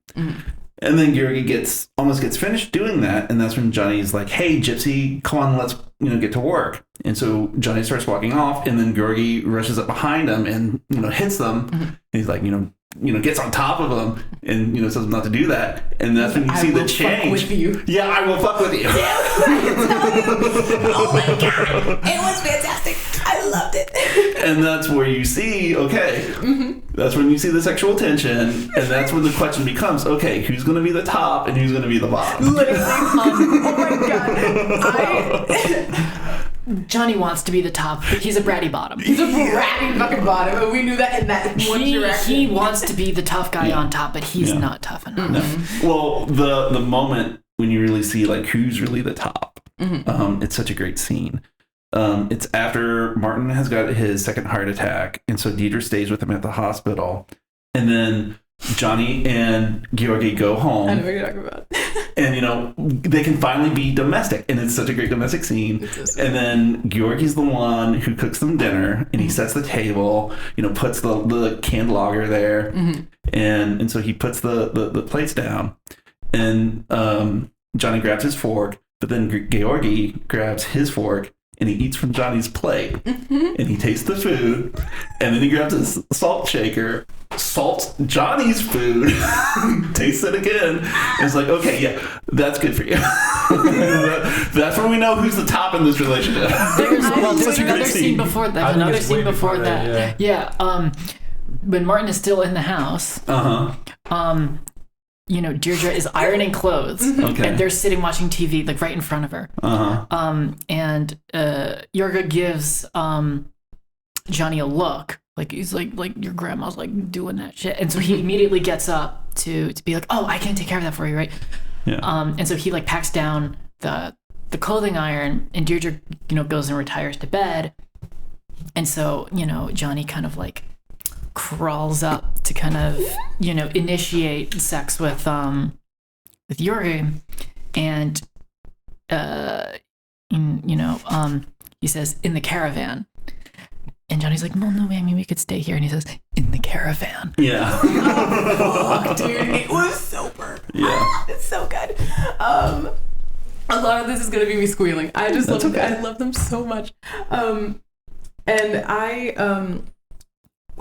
And then Gheorghe almost gets finished doing that, and that's when Johnny's like, "Hey, Gypsy, come on, let's get to work." And so Johnny starts walking off, and then Gheorghe rushes up behind him and hits them. And he's like, gets on top of them and says not to do that. And that's when you see the change. Fuck with you. Yeah, I will fuck with you. Oh my god, it was fantastic. I loved it. And that's where you see, that's when you see the sexual tension, and that's when the question becomes, okay, who's going to be the top and who's going to be the bottom? Literally, oh my god. Johnny wants to be the top, but he's a bratty bottom. He's a bratty fucking bottom, and we knew that in that one direction. He wants to be the tough guy on top, but he's not tough enough. No. Well, the moment when you really see like who's really the top, it's such a great scene. It's after Martin has got his second heart attack, and so Deidre stays with him at the hospital, and then Johnny and Gheorghe go home. I know what you're talking about. And they can finally be domestic, and it's such a great domestic scene. And then Gheorghe's the one who cooks them dinner, and he sets the table, puts the canned lager there, and so he puts the plates down, and Johnny grabs his fork, but then Gheorghe grabs his fork and he eats from Johnny's plate, and he tastes the food, and then he grabs his salt shaker, salts Johnny's food, tastes it again, and it's like, okay, yeah, that's good for you. That's when we know who's the top in this relationship. There's another scene before that. Yeah. When Martin is still in the house, Deirdre is ironing clothes, and they're sitting watching TV, like right in front of her. And Gheorghe gives Johnny a look, like he's like your grandma's like doing that shit, and so he immediately gets up to be like, oh, I can take care of that for you, right? Yeah. And so he like packs down the clothing iron, and Deirdre goes and retires to bed, and so Johnny kind of like crawls up to kind of, initiate sex with Gheorghe, and he says, in the caravan. And Johnny's like, well, no, I mean, we could stay here. And he says, in the caravan. Yeah. Fuck, dude, it was so perfect. Yeah. It's so good. A lot of this is gonna be me squealing. I just love them. Okay. I love them so much.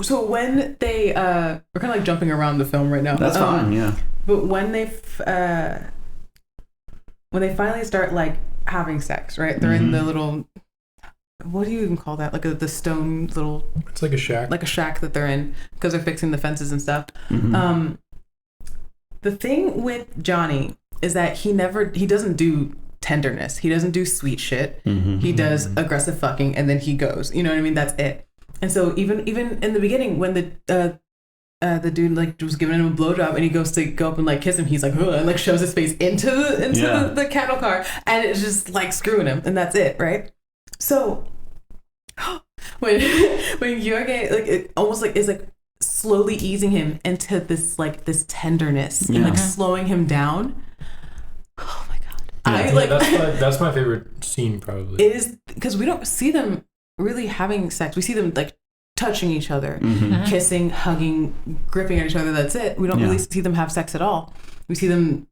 So when they we're kind of like jumping around the film right now. That's fine. Yeah. But when they finally start like having sex, right? They're in the little, what do you even call that? Like the stone little. It's like a shack. Like a shack that they're in because they're fixing the fences and stuff. Mm-hmm. The thing with Johnny is that he doesn't do tenderness. He doesn't do sweet shit. Mm-hmm. He does aggressive fucking and then he goes. You know what I mean? That's it. And so even in the beginning when the dude like was giving him a blowjob and he goes to go up and like kiss him, he's like, ugh, and like shoves his face into the cattle car, and it's just like screwing him, and that's it, right? So when Gheorghe like it almost like is like slowly easing him into this tenderness and like slowing him down. Oh my god! That's my favorite scene probably. It is because we don't see them really having sex. We see them like touching each other, kissing, hugging, gripping at each other. That's it. We don't really see them have sex at all. We see them,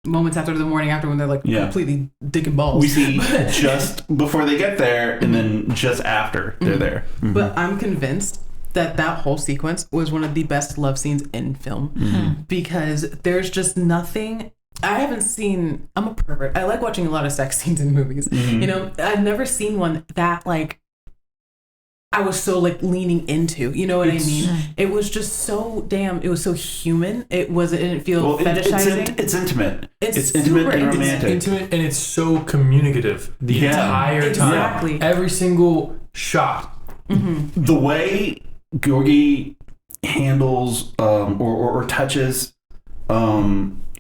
moments after the morning after when they're like completely dick and balls. We see just before they get there and then just after they're there. Mm-hmm. But I'm convinced that whole sequence was one of the best love scenes in film because there's just nothing. I'm a pervert. I like watching a lot of sex scenes in movies. I've never seen one that like I was so like leaning into, you know what I mean? It was just so it was so human. It didn't feel fetishizing. It's intimate. It's intimate and super romantic. It's intimate and it's so communicative the entire time. Every single shot. Mm-hmm. The way Gheorghe handles or touches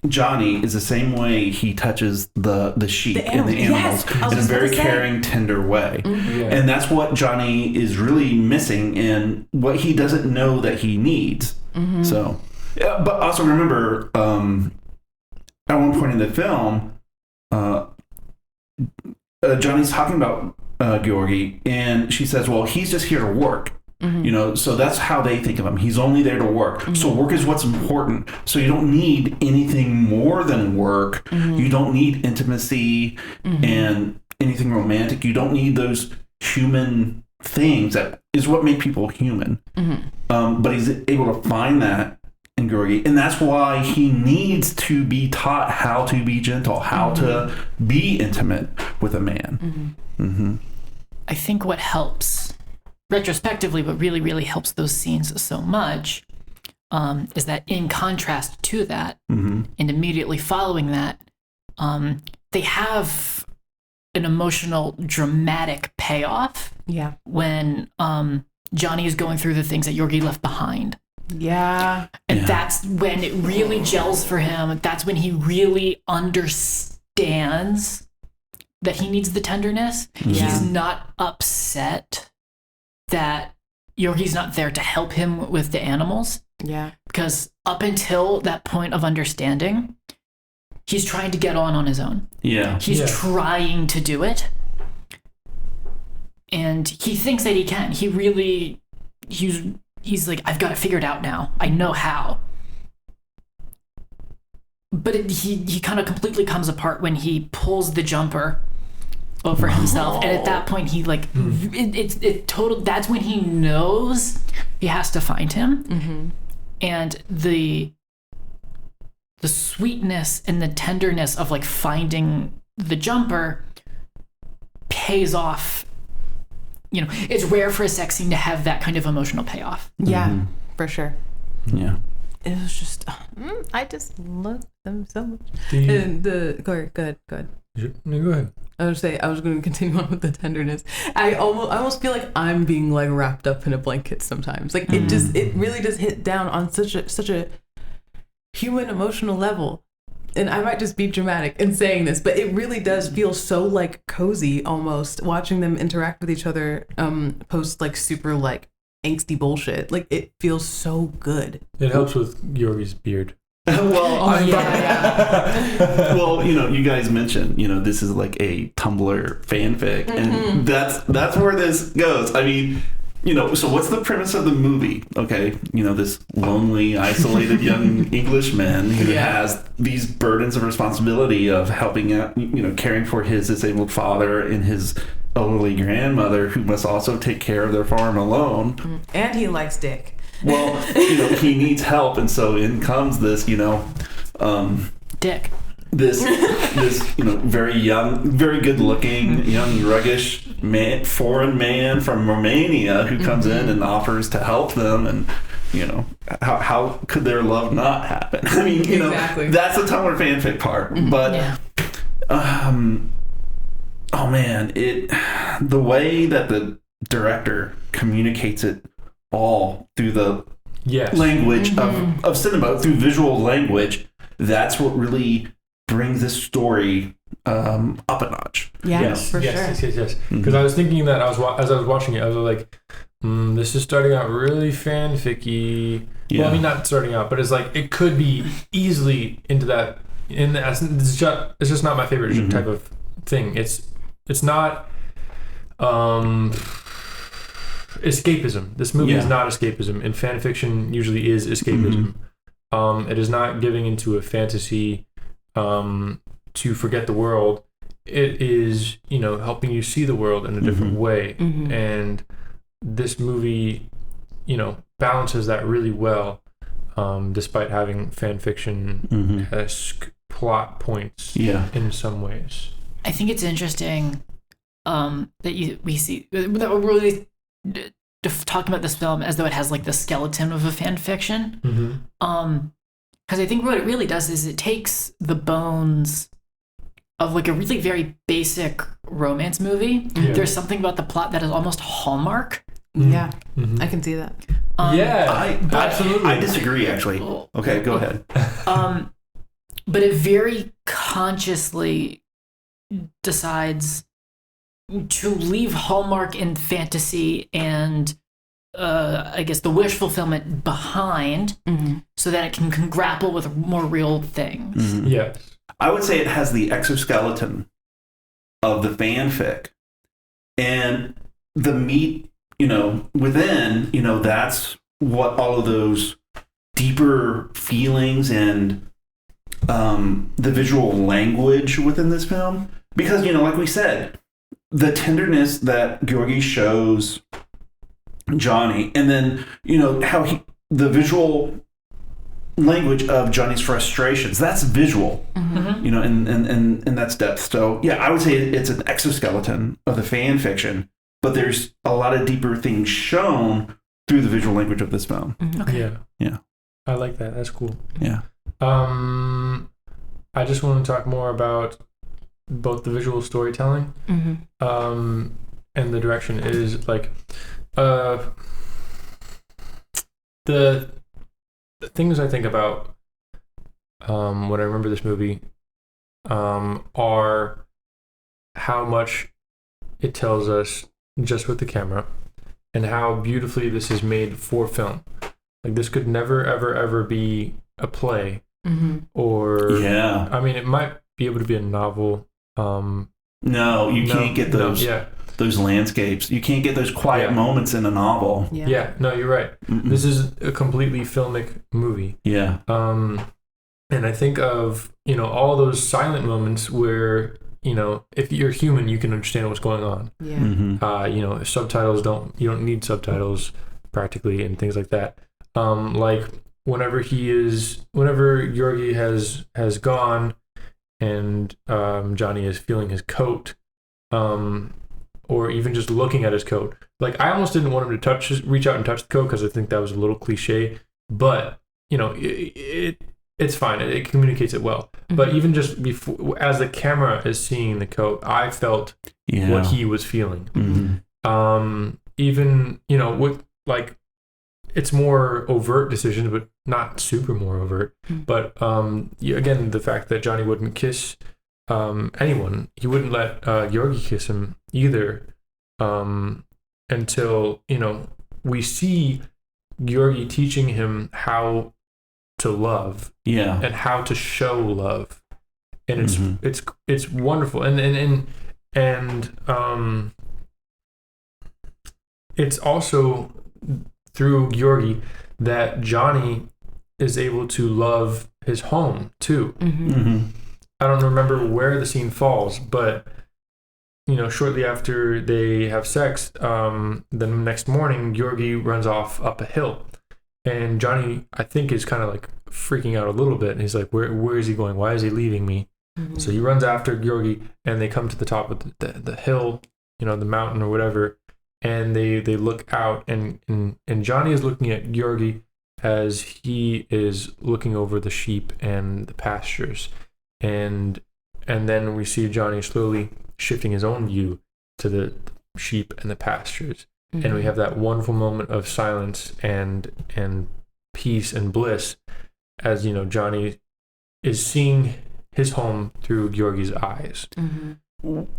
Johnny is the same way he touches the sheep and the animals in a very caring, tender way. Mm-hmm. Yeah. And that's what Johnny is really missing and what he doesn't know that he needs. Mm-hmm. So, but also remember, at one point in the film, Johnny's talking about Gheorghe, and she says, well, he's just here to work. Mm-hmm. So that's how they think of him. He's only there to work. Mm-hmm. So work is what's important. So you don't need anything more than work. Mm-hmm. You don't need intimacy and anything romantic. You don't need those human things that is what make people human. Mm-hmm. But he's able to find that in Gheorghe, and that's why he needs to be taught how to be gentle, how to be intimate with a man. Mm-hmm. Mm-hmm. I think what helps retrospectively, what really, really helps those scenes so much is that in contrast to that, and immediately following that, they have an emotional, dramatic payoff. Yeah. When Johnny is going through the things that Gheorghe left behind. Yeah. And that's when it really gels for him. That's when he really understands that he needs the tenderness. Yeah. He's not upset that Gheorghe's not there to help him with the animals. Yeah. Because up until that point of understanding, he's trying to get on his own. Yeah. He's trying to do it. And he thinks that he can. He really, he's like, I've got it figured out now. I know how. But he kind of completely comes apart when he pulls the jumper over himself, and at that point he like it total. That's when he knows he has to find him, and the sweetness and the tenderness of like finding the jumper pays off. It's rare for a sex scene to have that kind of emotional payoff. Yeah, for sure. Yeah. It was just, I just love them so much. And go ahead. No, go ahead. I was going to continue on with the tenderness. I almost feel like I'm being like wrapped up in a blanket sometimes. Like it really does hit down on such a human emotional level. And I might just be dramatic in saying this, but it really does feel so like cozy almost watching them interact with each other post like super like angsty bullshit. Like it feels so good. It helps with Gheorghe's beard. Well, yeah. well, you guys mentioned, this is like a Tumblr fanfic, and that's where this goes. I mean, so what's the premise of the movie? Okay, this lonely, isolated young Englishman who has these burdens of responsibility of helping out, caring for his disabled father and his elderly grandmother, who must also take care of their farm alone. And he likes dick. Well, he needs help, and so in comes this, Dick. this very young, very good looking, young, ruggish man, foreign man from Romania who comes in and offers to help them, and how could their love not happen? I mean, Exactly. That's the Tumblr fanfic part, but oh man, the way that the director communicates it all through the language of cinema, through visual language, that's what really brings this story up a notch. Yes. Yes. Because I was thinking that as I was watching it, I was like, this is starting out really fanficky. Yeah. Well, I mean, not starting out, but it's like it could be easily into that. It's just not my favorite type of thing. It's not escapism. This movie is not escapism, and fan fiction usually is escapism. It is not giving into a fantasy to forget the world. It is, helping you see the world in a different way. And this movie, balances that really well, despite having fan fiction-esque plot points in some ways. I think it's interesting that we see that we're really talking about this film as though it has like the skeleton of a fan fiction. Because I think what it really does is it takes the bones of like a really very basic romance movie. There's something about the plot that is almost Hallmark. I can see that. Absolutely. I disagree, actually. Okay, go ahead. But it very consciously decides to leave Hallmark and fantasy and I guess the wish fulfillment behind, so that it can grapple with more real things. Yes. I would say it has the exoskeleton of the fanfic, and the meat, within, that's what all of those deeper feelings and the visual language within this film. Because, like we said, the tenderness that Gheorghe shows Johnny, and then, how the visual language of Johnny's frustrations, that's visual, and that's depth. So, I would say it's an exoskeleton of the fan fiction, but there's a lot of deeper things shown through the visual language of this film. Yeah. I like that. That's cool. Yeah. I just want to talk more about both the visual storytelling and the direction. Is like the things I think about when I remember this movie are how much it tells us just with the camera, and how beautifully this is made for film. Like this could never ever be a play, or I mean, it might be able to be a novel. No, you can't get those. Those landscapes. You can't get those quiet moments in a novel. No, you're right. This is a completely filmic movie. And I think of, all those silent moments where, if you're human, you can understand what's going on. Subtitles you don't need subtitles practically, and things like that. Like whenever Gheorghe has gone and Johnny is feeling his coat, or even just looking at his coat. Like I almost didn't want him to reach out and touch the coat, because I think that was a little cliche. But it's fine. It communicates it well. But even just before, as the camera is seeing the coat, I felt what he was feeling. Even with like, it's more overt decisions, but not super more overt. But again, the fact that Johnny wouldn't kiss anyone, he wouldn't let Gheorghe kiss him either, until we see Gheorghe teaching him how to love and how to show love, and it's wonderful, and it's also through Gheorghe that Johnny is able to love his home too. I don't remember where the scene falls, but shortly after they have sex, the next morning Gheorghe runs off up a hill, and Johnny, I think, is kind of like freaking out a little bit, and he's like, where is he going? Why is he leaving me? So he runs after Gheorghe, and they come to the top of the hill, the mountain or whatever, and they look out, and Johnny is looking at Gheorghe as he is looking over the sheep and the pastures, and then we see Johnny slowly shifting his own view to the sheep and the pastures, and we have that wonderful moment of silence and peace and bliss as Johnny is seeing his home through Gheorghe's eyes, and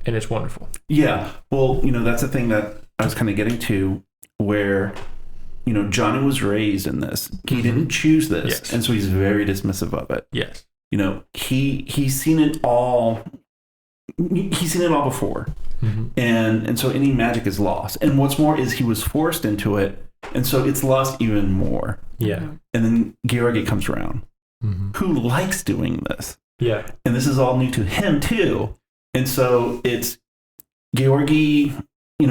it's wonderful. Yeah, well, that's the thing that I was kind of getting to, where Johnny was raised in this. He didn't choose this, and so he's very dismissive of it. Yes, he's seen it all. He's seen it all before, and so any magic is lost. And what's more is he was forced into it, and so it's lost even more. Yeah, and then Gheorghe comes around, who likes doing this. Yeah, and this is all new to him too, and so it's Gheorghe,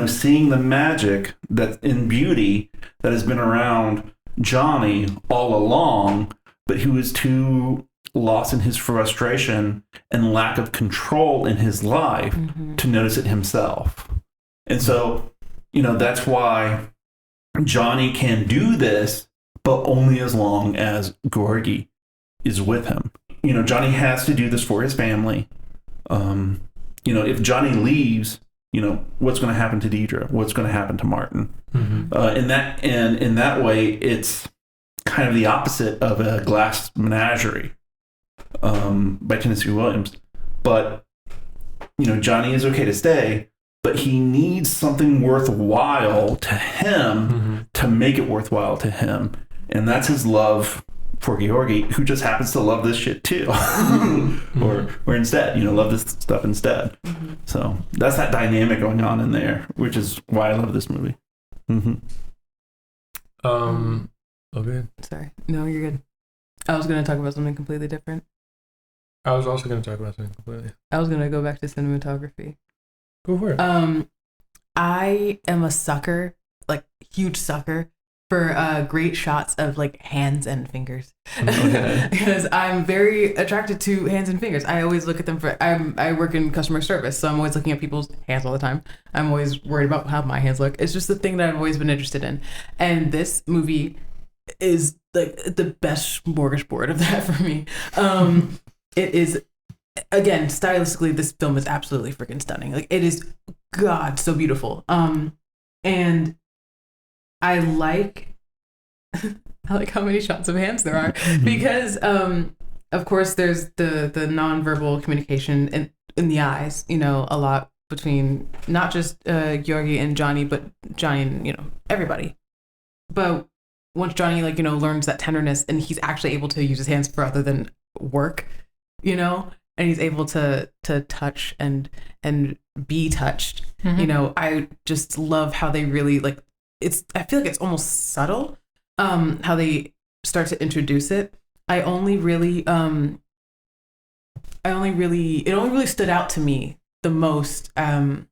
seeing the magic that in beauty that has been around Johnny all along, but he was too lost in his frustration and lack of control in his life to notice it himself. And so, that's why Johnny can do this, but only as long as Gheorghe is with him. Johnny has to do this for his family. If Johnny leaves, what's going to happen to Deidre? What's going to happen to Martin? In that way, it's kind of the opposite of a Glass Menagerie by Tennessee Williams. But Johnny is okay to stay, but he needs something worthwhile to him to make it worthwhile to him, and that's his love for Gheorghe, who just happens to love this shit too, or instead, love this stuff instead. So that's that dynamic going on in there, which is why I love this movie. Okay. Sorry. No, you're good. I was going to talk about something completely different. I was also going to talk about something completely. I was going to go back to cinematography. Go for it. I am a sucker, like huge sucker, for great shots of like hands and fingers. Okay. Because I'm very attracted to hands and fingers. I always look at them I work in customer service, so I'm always looking at people's hands all the time. I'm always worried about how my hands look. It's just the thing that I've always been interested in. And this movie is like the best smorgasbord of that for me. It is, again, stylistically, this film is absolutely freaking stunning. Like, it is, God, so beautiful. And I like how many shots of hands there are, because of course there's the nonverbal communication in the eyes, a lot between not just Gheorghe and Johnny, but Johnny and everybody. But once Johnny learns that tenderness, and he's actually able to use his hands for other than work, and he's able to touch and be touched. I just love how they really I feel like it's almost subtle, how they start to introduce it. It only really stood out to me the most in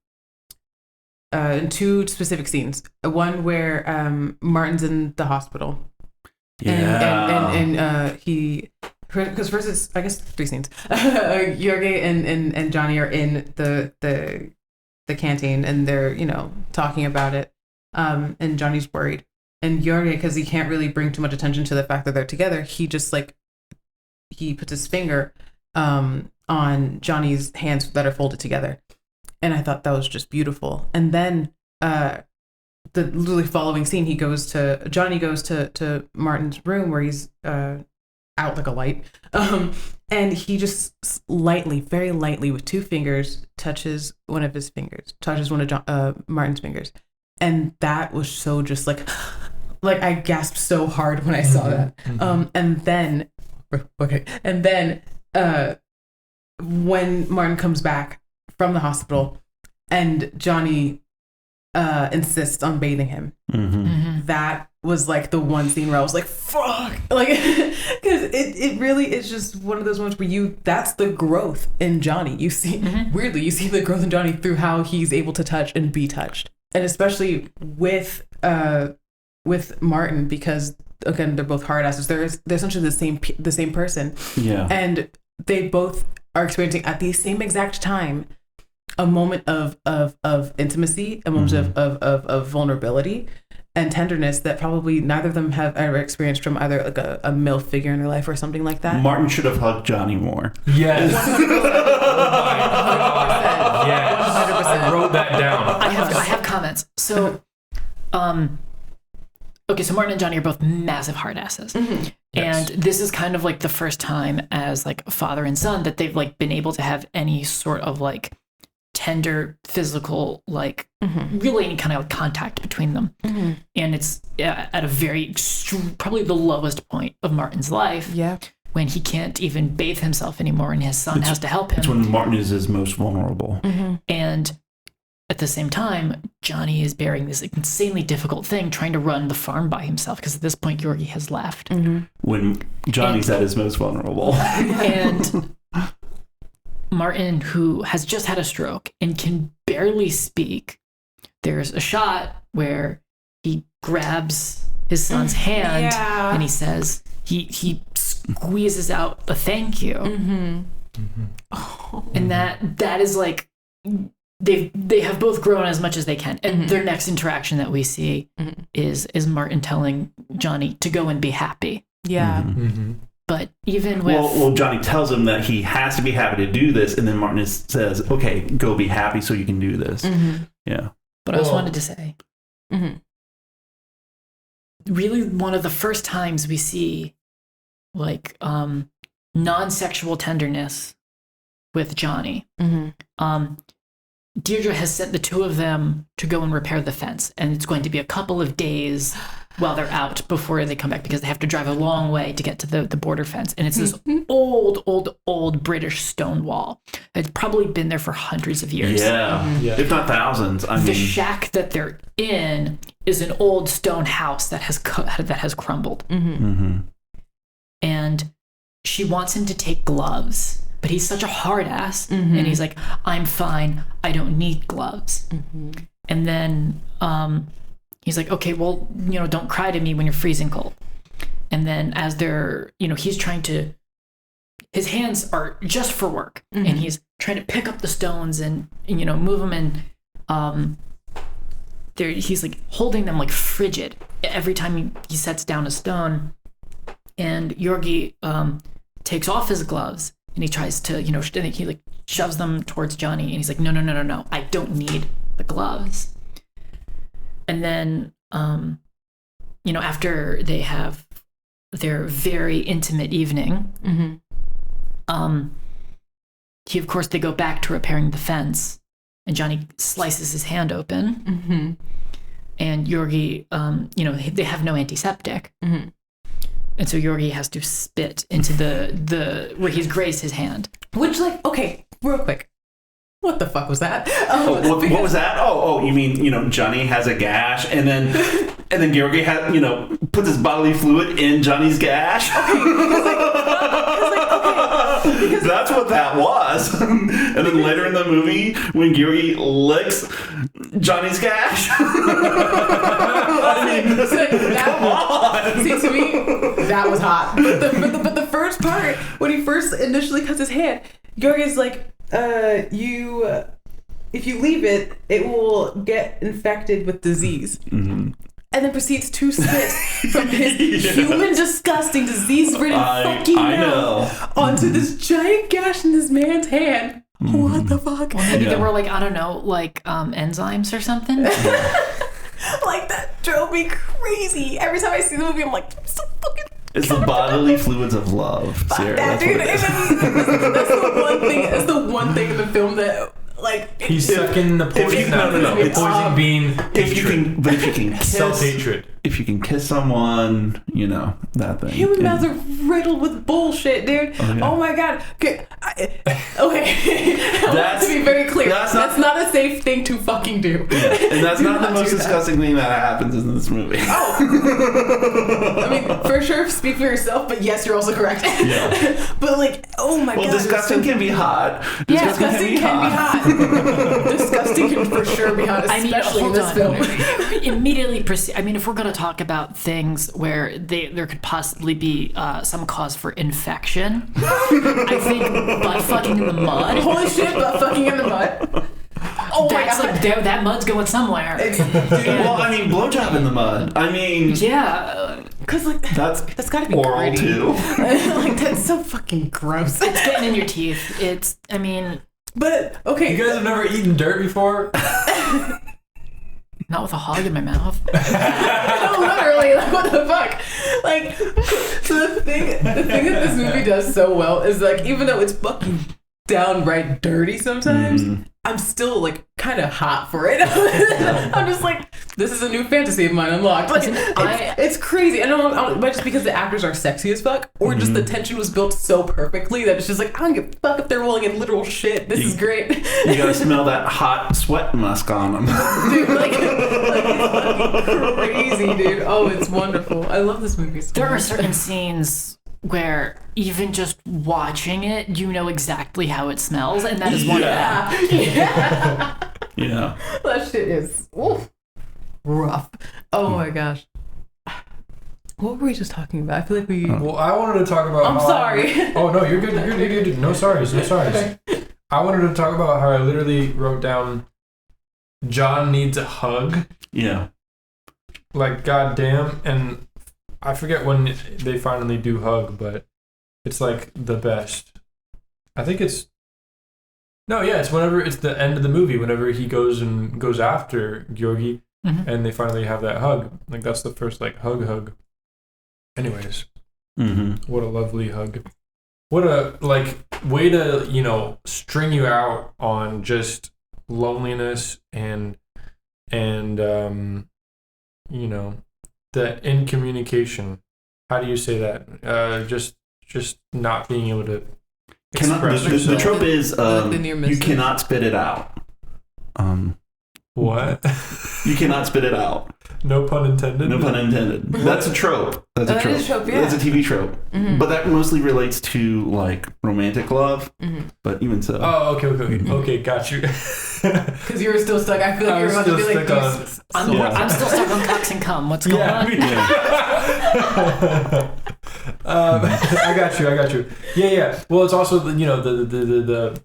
two specific scenes. One where Martin's in the hospital, and he, because first it's, I guess, three scenes. Gheorghe and Johnny are in the canteen, and they're talking about it. And Johnny's worried, and Gheorghe, because he can't really bring too much attention to the fact that they're together, he just he puts his finger on Johnny's hands that are folded together, and I thought that was just beautiful. And then the literally following scene, Johnny goes to Martin's room where he's out like a light, and he just very lightly with two fingers touches one of Martin's fingers. And that was so just like I gasped so hard when I saw that. And then when Martin comes back from the hospital and Johnny insists on bathing him, that was like the one scene where I was like, fuck, like, because it really is just one of those moments where that's the growth in Johnny. You see, weirdly, you see the growth in Johnny through how he's able to touch and be touched. And especially with Martin, because again, they're both hard asses. They're essentially the same person. Yeah. And they both are experiencing at the same exact time a moment of intimacy, a moment of vulnerability and tenderness that probably neither of them have ever experienced from either like a MILF figure in their life or something like that. Martin should have hugged Johnny more. Yes. 100%. Yes. 100%. I wrote that down. I have comments. So, okay, so Martin and Johnny are both massive hard asses. And this is kind of like the first time as like father and son that they've like been able to have any sort of like tender physical like really any kind of like contact between them. And it's at a very probably the lowest point of Martin's life. Yeah. When he can't even bathe himself anymore and his son has to help him. It's when Martin is his most vulnerable. And at the same time, Johnny is bearing this insanely difficult thing, trying to run the farm by himself, because at this point, Gheorghe has left. When Johnny's at his most vulnerable. And Martin, who has just had a stroke and can barely speak, there's a shot where he grabs his son's hand and he says, he squeezes out a thank you. And that is like... They have both grown as much as they can, and their next interaction that we see is Martin telling Johnny to go and be happy. But even with well, Johnny tells him that he has to be happy to do this, and then Martin says, "Okay, go be happy so you can do this." Yeah. But I just wanted to say, really, one of the first times we see like non-sexual tenderness with Johnny. Deirdre has sent the two of them to go and repair the fence, and it's going to be a couple of days while they're out before they come back, because they have to drive a long way to get to the border fence. And it's this old British stone wall. It's probably been there for hundreds of years. If not thousands. The shack that they're in is an old stone house that has crumbled. And she wants him to take gloves. But he's such a hard ass, and he's like, I'm fine, I don't need gloves. And then he's like, okay, well, don't cry to me when you're freezing cold. And then as they're, he's trying to, his hands are just for work, and he's trying to pick up the stones and move them, and he's like holding them like frigid every time he sets down a stone. And Gheorghe takes off his gloves. And he tries to, he like shoves them towards Johnny, and he's like, no, I don't need the gloves. And then, after they have their very intimate evening, of course, they go back to repairing the fence, and Johnny slices his hand open, and Gheorghe, they have no antiseptic. And so Gheorghe has to spit into the where he's grazed his hand. Which, like, okay, real quick, what the fuck was that? What was that? Oh, you mean, Johnny has a gash, and then Gheorghe has, puts his bodily fluid in Johnny's gash? Because that's what that was. And then later in the movie, when Gheorghe licks Johnny's gash. Come on. See, to me, that was hot. But the first part, when he first initially cuts his hand, Gheorghe's like, if you leave it, it will get infected with disease. And then proceeds to spit from his human, disgusting, disease-ridden fucking mouth onto this giant gash in this man's hand. What the fuck? Well, maybe there were like, I don't know, like enzymes or something. Like, that drove me crazy. Every time I see the movie, I'm like, I'm so fucking... It's the bodily fluids of love, Sarah. That's the one thing in the film that, like, like He's sucking the poison out. No. The poison being If you can kiss, self-hatred. if you can kiss someone, you know that thing. human mouths are riddled with bullshit, dude. Oh my god. Okay. I want to be very clear. That's not a safe thing to fucking do. Yeah. And that's not the most disgusting thing that happens in this movie. I mean, for sure, speak for yourself, but yes, you're also correct. Yeah. But like, oh my god. Well, disgusting can be hot. Disgusting can be hot. Disgusting can for sure be hot, especially in this film. Immediately proceed. I mean, if we're going to talk about things where there could possibly be some cause for infection, I think butt fucking in the mud. Holy shit, butt fucking in the mud. Oh my god. Like, that mud's going somewhere. Well, I mean, blowjob in the mud. I mean, yeah. Because like that's gotta be oral gritty. too. Like that's so fucking gross. It's getting in your teeth. It's, I mean, but okay. You guys have never eaten dirt before? not with a hog in my mouth. No, literally, like what the fuck? Like, so the thing that this movie does so well is like, even though it's fucking downright dirty sometimes, I'm still like kind of hot for it. I'm just like, this is a new fantasy of mine unlocked. Like, it's crazy. I don't know, but just because the actors are sexy as fuck, or just the tension was built so perfectly that it's just like, I don't give a fuck if they're rolling in literal shit. This is great. You gotta smell that hot sweat musk on them. Dude, like it's fucking crazy, dude. Oh, it's wonderful. I love this movie so There are much. certain scenes where even just watching it, you know exactly how it smells, and that is one of them. Yeah. That shit is rough. Oh my gosh. What were we just talking about? I feel like we... Well, I wanted to talk about... I'm sorry. Oh, no, you're good. You're good. No sorries. Okay. I wanted to talk about how I literally wrote down John needs a hug. Yeah. Like, goddamn. And I forget when they finally do hug, but it's like the best. I think it's... No, yeah, it's whenever it's the end of the movie, whenever he goes after Gheorghe, and they finally have that hug. Like, that's the first, like, hug. Anyways, what a lovely hug. What a, like, way to, you know, string you out on just loneliness and you know, the incommunication. How do you say that? Just not being able to express yourself. The trope is you cannot spit it out. What? You cannot spit it out. No pun intended. No pun intended. That's a trope. That's a trope. That is a trope, yeah. That's a TV trope. But that mostly relates to like romantic love. But even so. Oh, okay, got you. Because you were still stuck. I feel like you were about to be like, I'm still stuck on cocks and cum. What's going on? I got you. Yeah. Well, it's also you know the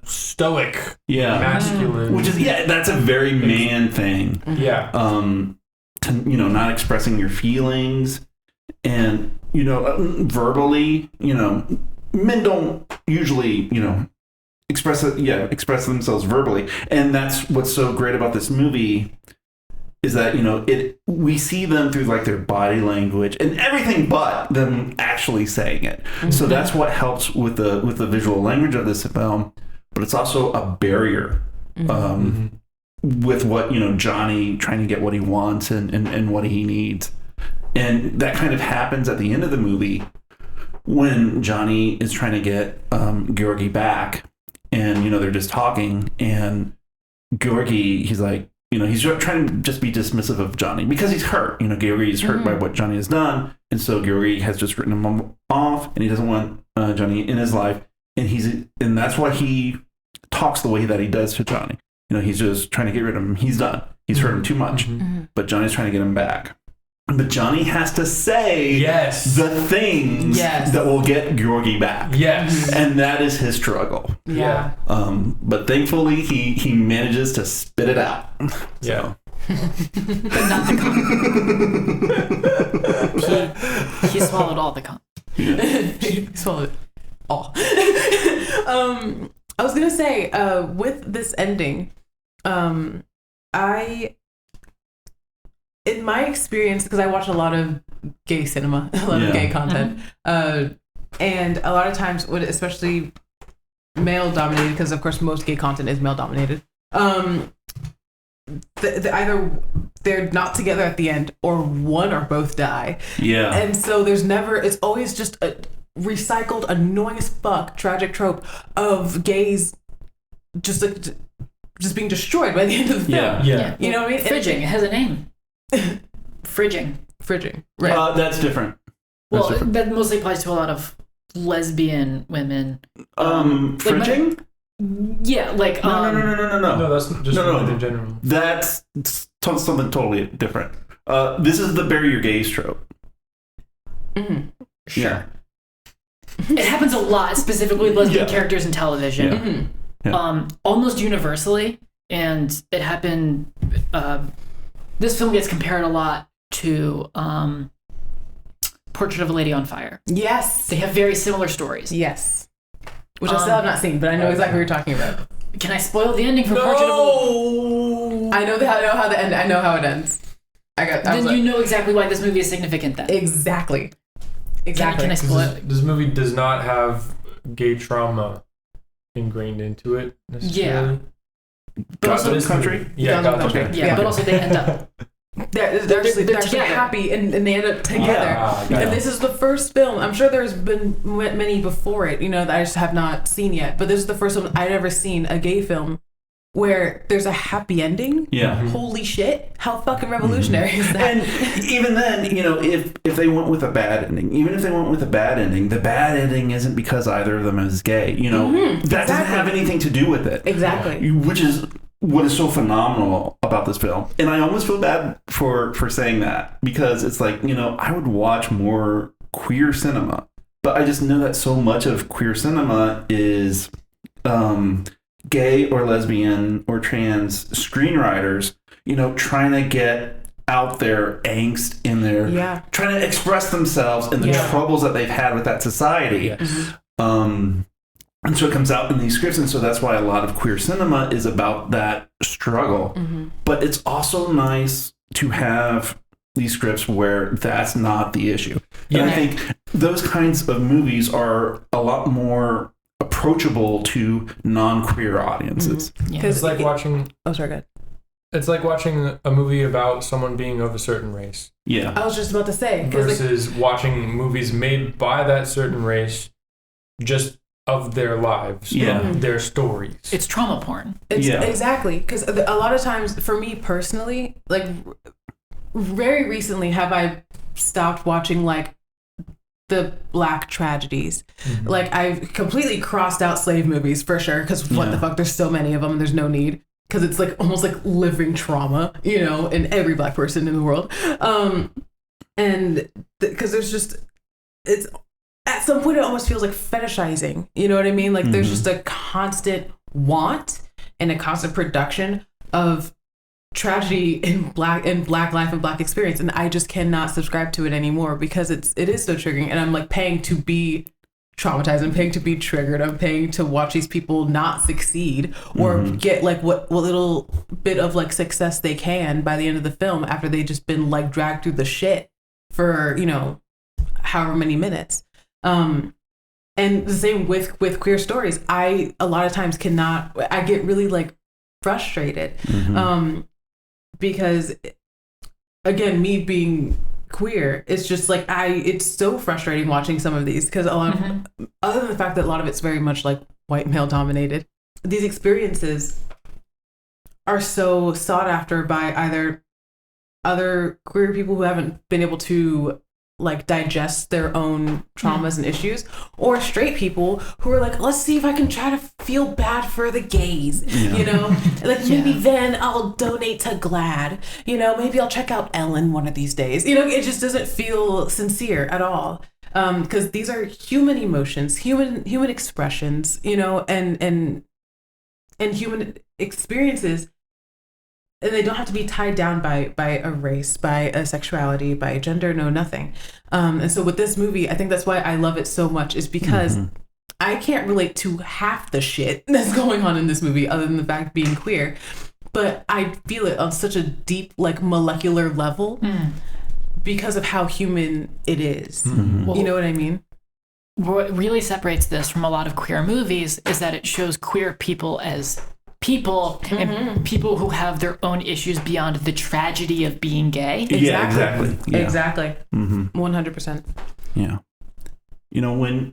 stoic, masculine, which is that's a very man thing. Yeah. To, you know, not expressing your feelings, and you know, verbally, you know, men don't usually, you know, express themselves verbally, and that's what's so great about this movie. Is that, you know, we see them through like their body language and everything but them actually saying it. So that's what helps with the visual language of this film, but it's also a barrier with what, you know, Johnny trying to get what he wants and what he needs. And that kind of happens at the end of the movie when Johnny is trying to get Gheorghe back, and, you know, they're just talking, and Gheorghe, he's like, you know, he's trying to just be dismissive of Johnny because he's hurt. You know, Gheorghe is hurt by what Johnny has done. And so Gheorghe has just written him off, and he doesn't want Johnny in his life. And that's why he talks the way that he does to Johnny. You know, he's just trying to get rid of him. He's done. He's hurt him too much. But Johnny's trying to get him back. But Johnny has to say the things that will get Gheorghe back. Yes. And that is his struggle. Yeah. But thankfully, he manages to spit it out. Yeah. But not the cum. He swallowed all the cum. He swallowed it all. I was going to say, with this ending, in my experience, because I watch a lot of gay cinema, a lot of gay content, and a lot of times, especially male dominated, because of course most gay content is male dominated. Either they're not together at the end, or one or both die. Yeah. And so it's always just a recycled, annoying as fuck, tragic trope of gays just being destroyed by the end of the film. Yeah. You know what I mean? Fridging. It has a name. Fridging. Right. That's different. Well, that mostly applies to a lot of lesbian women. Fridging? Yeah, like No. No, that's just in general. That's something totally different. This is the bury your gays trope. Mm-hmm. Sure. Yeah. It happens a lot, specifically with lesbian characters in television. Yeah. Mm-hmm. Yeah. Almost universally, and it happened. This film gets compared a lot to Portrait of a Lady on Fire. Yes. They have very similar stories. Yes. Which I still have not seen, but I know exactly what you're talking about. Can I spoil the ending for Portrait of a... I know how it ends. You know exactly why this movie is significant then. Exactly. Can I spoil it? This movie does not have gay trauma ingrained into it necessarily. Gotham Country? Yeah, Gotham Country. Yeah, but also they end up... They're actually together. happy and they end up together. And this is the first film. I'm sure there's been many before it, that I just have not seen yet. But this is the first one I'd ever seen, a gay film, where there's a happy ending. Yeah. Holy shit! How fucking revolutionary is that? And even then, if they went with a bad ending, the bad ending isn't because either of them is gay. That doesn't have anything to do with it. Exactly. Which is what is so phenomenal about this film. And I almost feel bad for saying that, because it's like, I would watch more queer cinema, but I just know that so much of queer cinema is gay or lesbian or trans screenwriters, trying to get out their angst in their, trying to express themselves in the troubles that they've had with that society. Yes. And so it comes out in these scripts, and so that's why a lot of queer cinema is about that struggle. Mm-hmm. But it's also nice to have these scripts where that's not the issue. Yeah. And I think those kinds of movies are a lot more approachable to non-queer audiences. Mm-hmm. Yeah. It's like watching... Oh, sorry, go ahead. It's like watching a movie about someone being of a certain race. Yeah. I was just about to say. Versus watching movies made by that certain race just of their lives, their stories. It's trauma porn. Exactly, because a lot of times, for me personally, like very recently, have I stopped watching like the Black tragedies. Mm-hmm. Like I've completely crossed out slave movies for sure, because what the fuck, there's so many of them, and there's no need, because it's like almost like living trauma, in every Black person in the world, and because there's just it's. At some point, it almost feels like fetishizing. You know what I mean? Like there's just a constant want and a constant production of tragedy in black life and Black experience, and I just cannot subscribe to it anymore, because it is so triggering, and I'm like paying to be traumatized. I'm paying to be triggered. I'm paying to watch these people not succeed or get like what little bit of like success they can by the end of the film, after they just been like dragged through the shit for however many minutes. And the same with queer stories. I a lot of times I get really like frustrated, because again, me being queer, it's just like it's so frustrating watching some of these, because a lot of, other than the fact that a lot of it's very much like white male dominated, these experiences are so sought after by either other queer people who haven't been able to like digest their own traumas and issues, or straight people who are like, let's see if I can try to feel bad for the gays, like maybe then I'll donate to GLAAD, maybe I'll check out Ellen one of these days. It just doesn't feel sincere at all, because these are human emotions, human expressions, and human experiences. And they don't have to be tied down by a race, by a sexuality, by gender, no, nothing. And so with this movie, I think that's why I love it so much, is because I can't relate to half the shit that's going on in this movie, other than the fact of being queer. But I feel it on such a deep, like molecular level, because of how human it is. Well, you know what I mean? what really separates this from a lot of queer movies is that it shows queer people as people and people who have their own issues beyond the tragedy of being gay. Yeah, exactly. Yeah. Exactly. 100%. Yeah. You know, when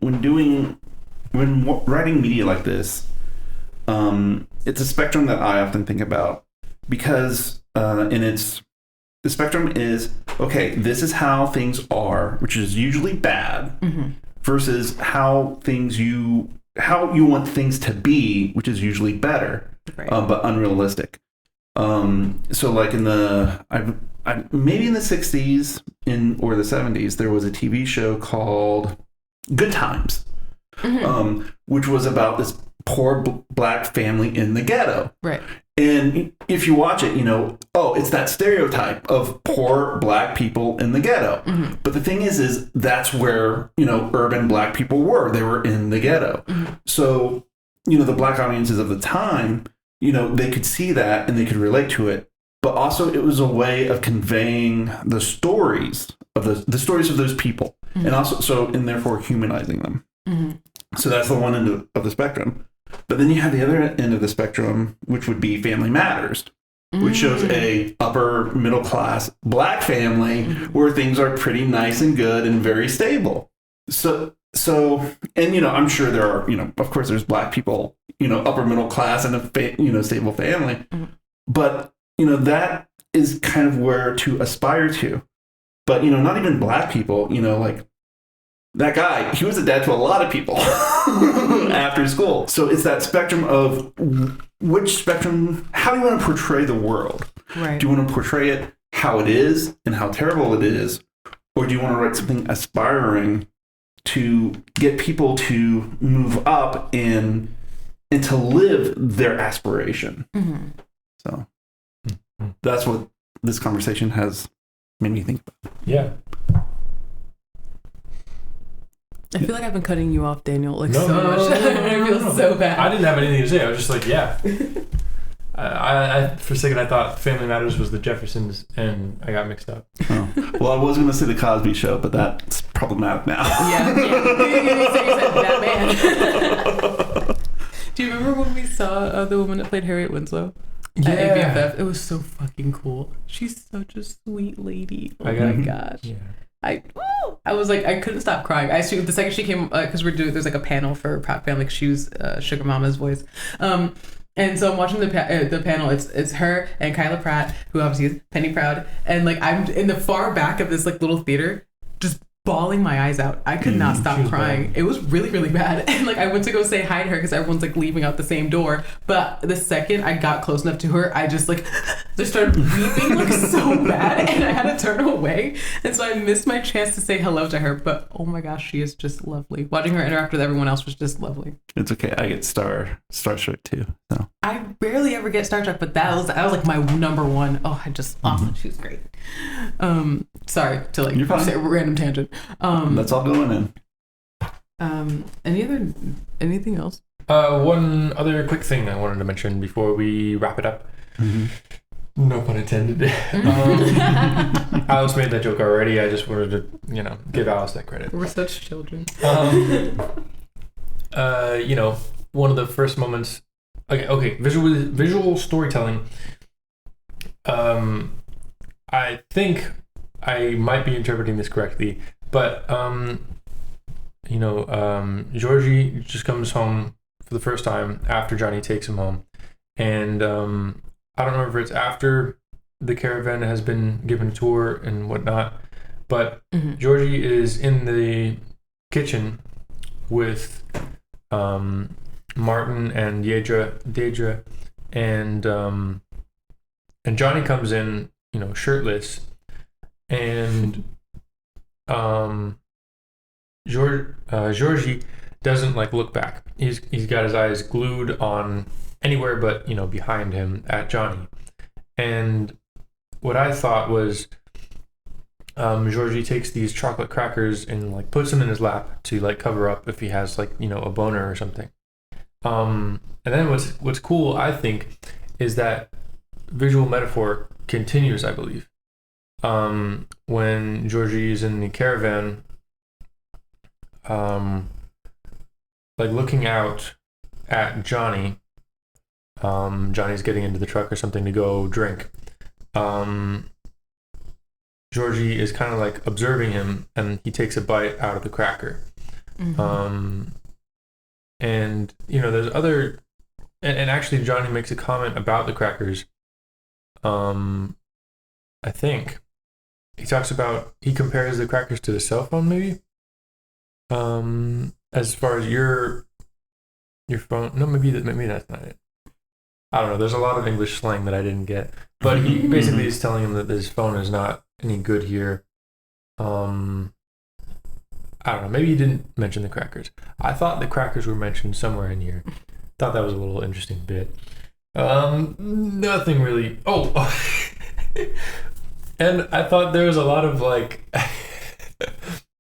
writing media like this, it's a spectrum that I often think about because the spectrum is, okay, this is how things are, which is usually bad, versus how you want things to be, which is usually better, Right. But unrealistic. So like maybe in the 60s or the 70s, there was a TV show called Good Times, which was about this poor black family in the ghetto. Right. And if you watch it, you know, it's that stereotype of poor black people in the ghetto. But the thing is that's where, you know, urban black people were. They were in the ghetto. So, you know, the black audiences of the time, you know, they could see that and they could relate to it. But also it was a way of conveying the stories of the stories of those people. And also, and therefore humanizing them. So that's the one end of the spectrum. But then you have the other end of the spectrum, which would be Family Matters, which shows a upper middle class black family where things are pretty nice and good and very stable. So, and you know, I'm sure there are, you know, of course, there's black people, you know, upper middle class and a stable family, but you know, that is kind of where to aspire to. But you know, not even black people, you know, like. That guy, he was a dad to a lot of people after school. So it's that spectrum of how do you want to portray the world? Right. Do you want to portray it how it is and how terrible it is? Or do you want to write something aspiring to get people to move up and to live their aspiration? So that's what this conversation has made me think about. Yeah. I feel like I've been cutting you off, Daniel, like No, so no, much. I feel so bad. I didn't have anything to say. I was just like, yeah. I for a second I thought Family Matters was the Jeffersons, and I got mixed up. Oh. Well, I was going to say the Cosby Show, but that's problematic now. Yeah. You said Batman. Do you remember when we saw the woman that played Harriet Winslow? Yeah. At ABFF? It was so fucking cool. She's such a sweet lady. Oh my gosh. Yeah. I was like, I couldn't stop crying. The second she came, because there's like a panel for Proud Family, because she was Sugar Mama's voice. And so I'm watching the panel. It's her and Kyla Pratt, who obviously is Penny Proud, and like I'm in the far back of this like little theater, just bawling my eyes out. I could not stop crying. It was really, really bad. And like I went to go say hi to her because everyone's like leaving out the same door. But the second I got close enough to her, I just started weeping like so bad, and I had to turn away. And so I missed my chance to say hello to her. But oh my gosh, she is just lovely. Watching her interact with everyone else was just lovely. It's okay. I get starstruck too. So I barely ever get Star Trek, but that was like my number one. Oh, she was great. Sorry to like say a random tangent. That's all going in. Anything else? One other quick thing I wanted to mention before we wrap it up. No pun intended. Alice made that joke already. I just wanted to, give Alice that credit. We're such children. One of the first moments. Okay. Visual storytelling. I think I might be interpreting this correctly, but Gheorghe just comes home for the first time after Johnny takes him home, and I don't know if it's after the caravan has been given a tour and whatnot, but Gheorghe is in the kitchen with Martin and Deidre, and Johnny comes in, shirtless, and Gheorghe doesn't look back. He's got his eyes glued on anywhere but behind him at Johnny. And what I thought was Gheorghe takes these chocolate crackers and puts them in his lap to cover up if he has a boner or something. And then what's cool, I think, is that visual metaphor continues, I believe. When Gheorghe is in the caravan, like looking out at Johnny. Johnny's getting into the truck or something to go drink. Georgie is kind of like observing him, and he takes a bite out of the cracker. Mm-hmm. And you know, there's other, and actually Johnny makes a comment about the crackers. I think he talks about, he compares the crackers to the cell phone, maybe. As far as your phone, no, maybe that's not it. I don't know. There's a lot of English slang that I didn't get, but he basically is telling him that his phone is not any good here. I don't know. Maybe he didn't mention the crackers. I thought the crackers were mentioned somewhere in here. Thought that was a little interesting bit. Nothing really. Oh, and I thought there was a lot of like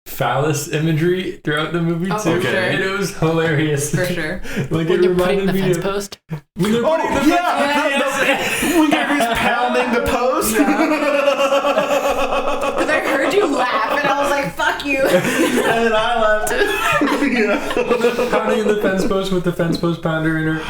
phallus imagery throughout the movie too, for sure. and it was hilarious. For sure. Like When it they're putting reminded the me fence of post. when they're putting the When Gheorghe's pounding the post. Because I heard you laugh, and I was like, "Fuck you!" And then I laughed. pounding in the fence post with the fence post pounder in her.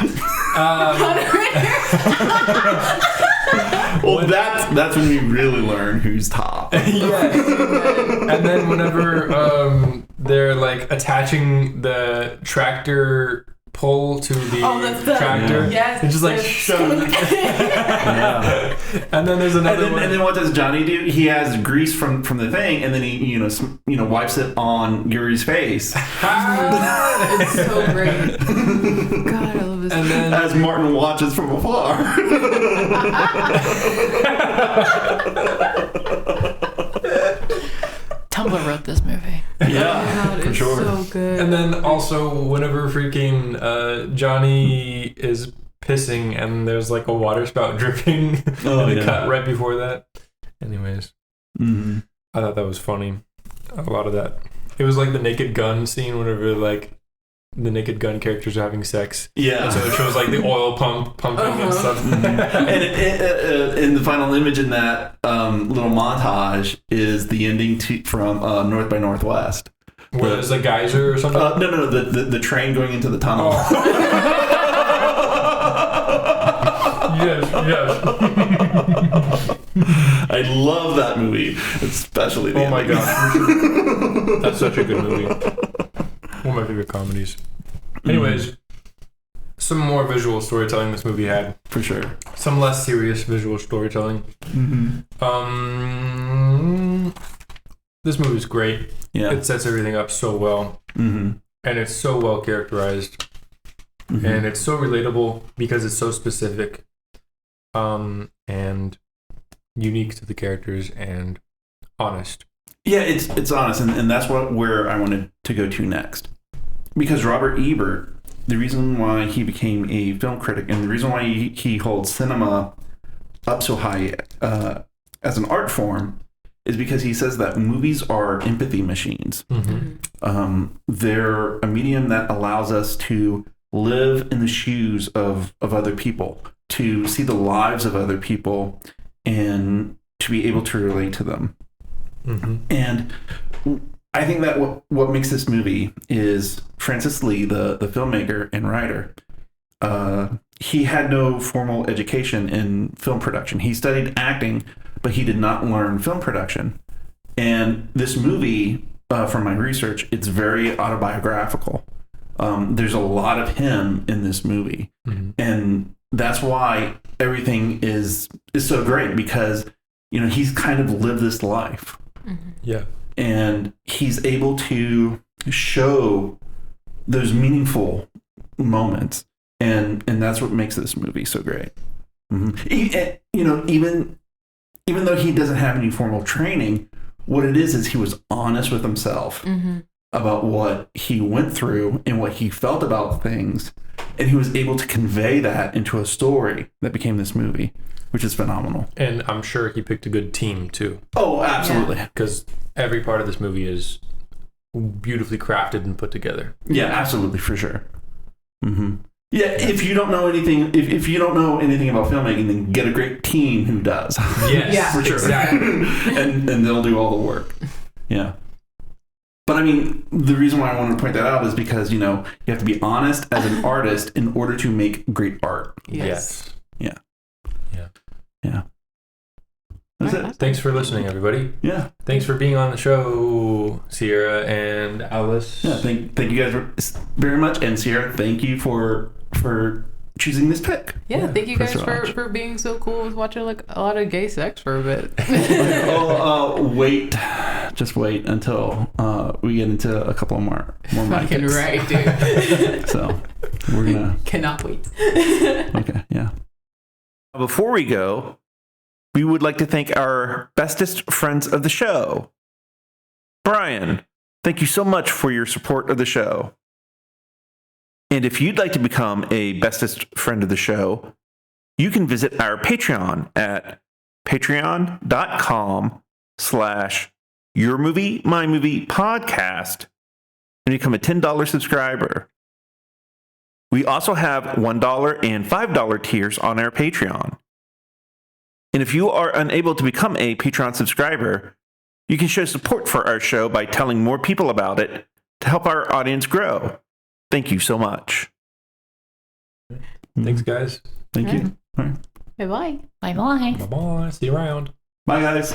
Well, that's when we really learn who's top. Yes. And then whenever they're like attaching the tractor pole to the tractor, yes, it's just like shoved. Yeah. And then there's another one. And then what does Johnny do? He has grease from the thing, and then he wipes it on Yuri's face. It's so great. God, I love this. And then As Martin watches from afar. Tumblr wrote this movie. Yeah, God, for it's sure. so good. And then also whenever freaking Johnny is pissing and there's like a water spout dripping in the cut right before that. Anyways, I thought that was funny. A lot of that. It was like the Naked Gun scene whenever like the Naked Gun characters are having sex. Yeah. And so it shows like the oil pumping and stuff. And in the final image in that little montage is the ending from North by Northwest. Where there's a geyser or something? No, the train going into the tunnel. Yes. I love that movie, especially the Oh my ending. god. That's such a good movie. One of my favorite comedies. Anyways, some more visual storytelling this movie had. For sure. Some less serious visual storytelling. This movie's great. Yeah. It sets everything up so well. And it's so well characterized. And it's so relatable because it's so specific. And unique to the characters and honest. Yeah, it's honest, and that's where I wanted to go to next. Because Robert Ebert, the reason why he became a film critic and the reason why he holds cinema up so high as an art form is because he says that movies are empathy machines. They're a medium that allows us to live in the shoes of other people, to see the lives of other people, and to be able to relate to them. And I think that what makes this movie is Francis Lee, the filmmaker and writer. He had no formal education in film production. He studied acting, but he did not learn film production. And this movie, from my research, it's very autobiographical. There's a lot of him in this movie. And that's why everything is so great, because he's kind of lived this life. Yeah. And he's able to show those meaningful moments, and that's what makes this movie so great. Even though he doesn't have any formal training, what it is he was honest with himself about what he went through and what he felt about things, and he was able to convey that into a story that became this movie, which is phenomenal. And I'm sure he picked a good team too. Oh, absolutely. Because every part of this movie is beautifully crafted and put together. Yeah, absolutely, for sure. Yeah, if you don't know anything, if you don't know anything about filmmaking, then get a great team who does. Yes, for sure. Exactly. and they'll do all the work. Yeah. But I mean, the reason why I wanted to point that out is because, you have to be honest as an artist in order to make great art. Yes. Yeah. Yeah. That's it. Thanks for listening, everybody. Yeah. Thanks for being on the show, Sierra and Alice. Yeah. Thank you guys very much. And Sierra, thank you for choosing this pick. Yeah, thank you guys for for being so cool with watching like a lot of gay sex for a bit. Wait. Just wait until we get into a couple more my Fucking picks. right, dude. So we're gonna Cannot wait. Okay, yeah. Before we go, we would like to thank our bestest friends of the show. Brian, thank you so much for your support of the show. And if you'd like to become a bestest friend of the show, you can visit our Patreon at patreon.com/YourMovieMyMoviePodcast and become a $10 subscriber. We also have $1 and $5 tiers on our Patreon. And if you are unable to become a Patreon subscriber, you can show support for our show by telling more people about it to help our audience grow. Thank you so much. Thanks, guys. Thank you. All right. Bye-bye. Bye bye. Bye-bye. See you around. Bye, guys.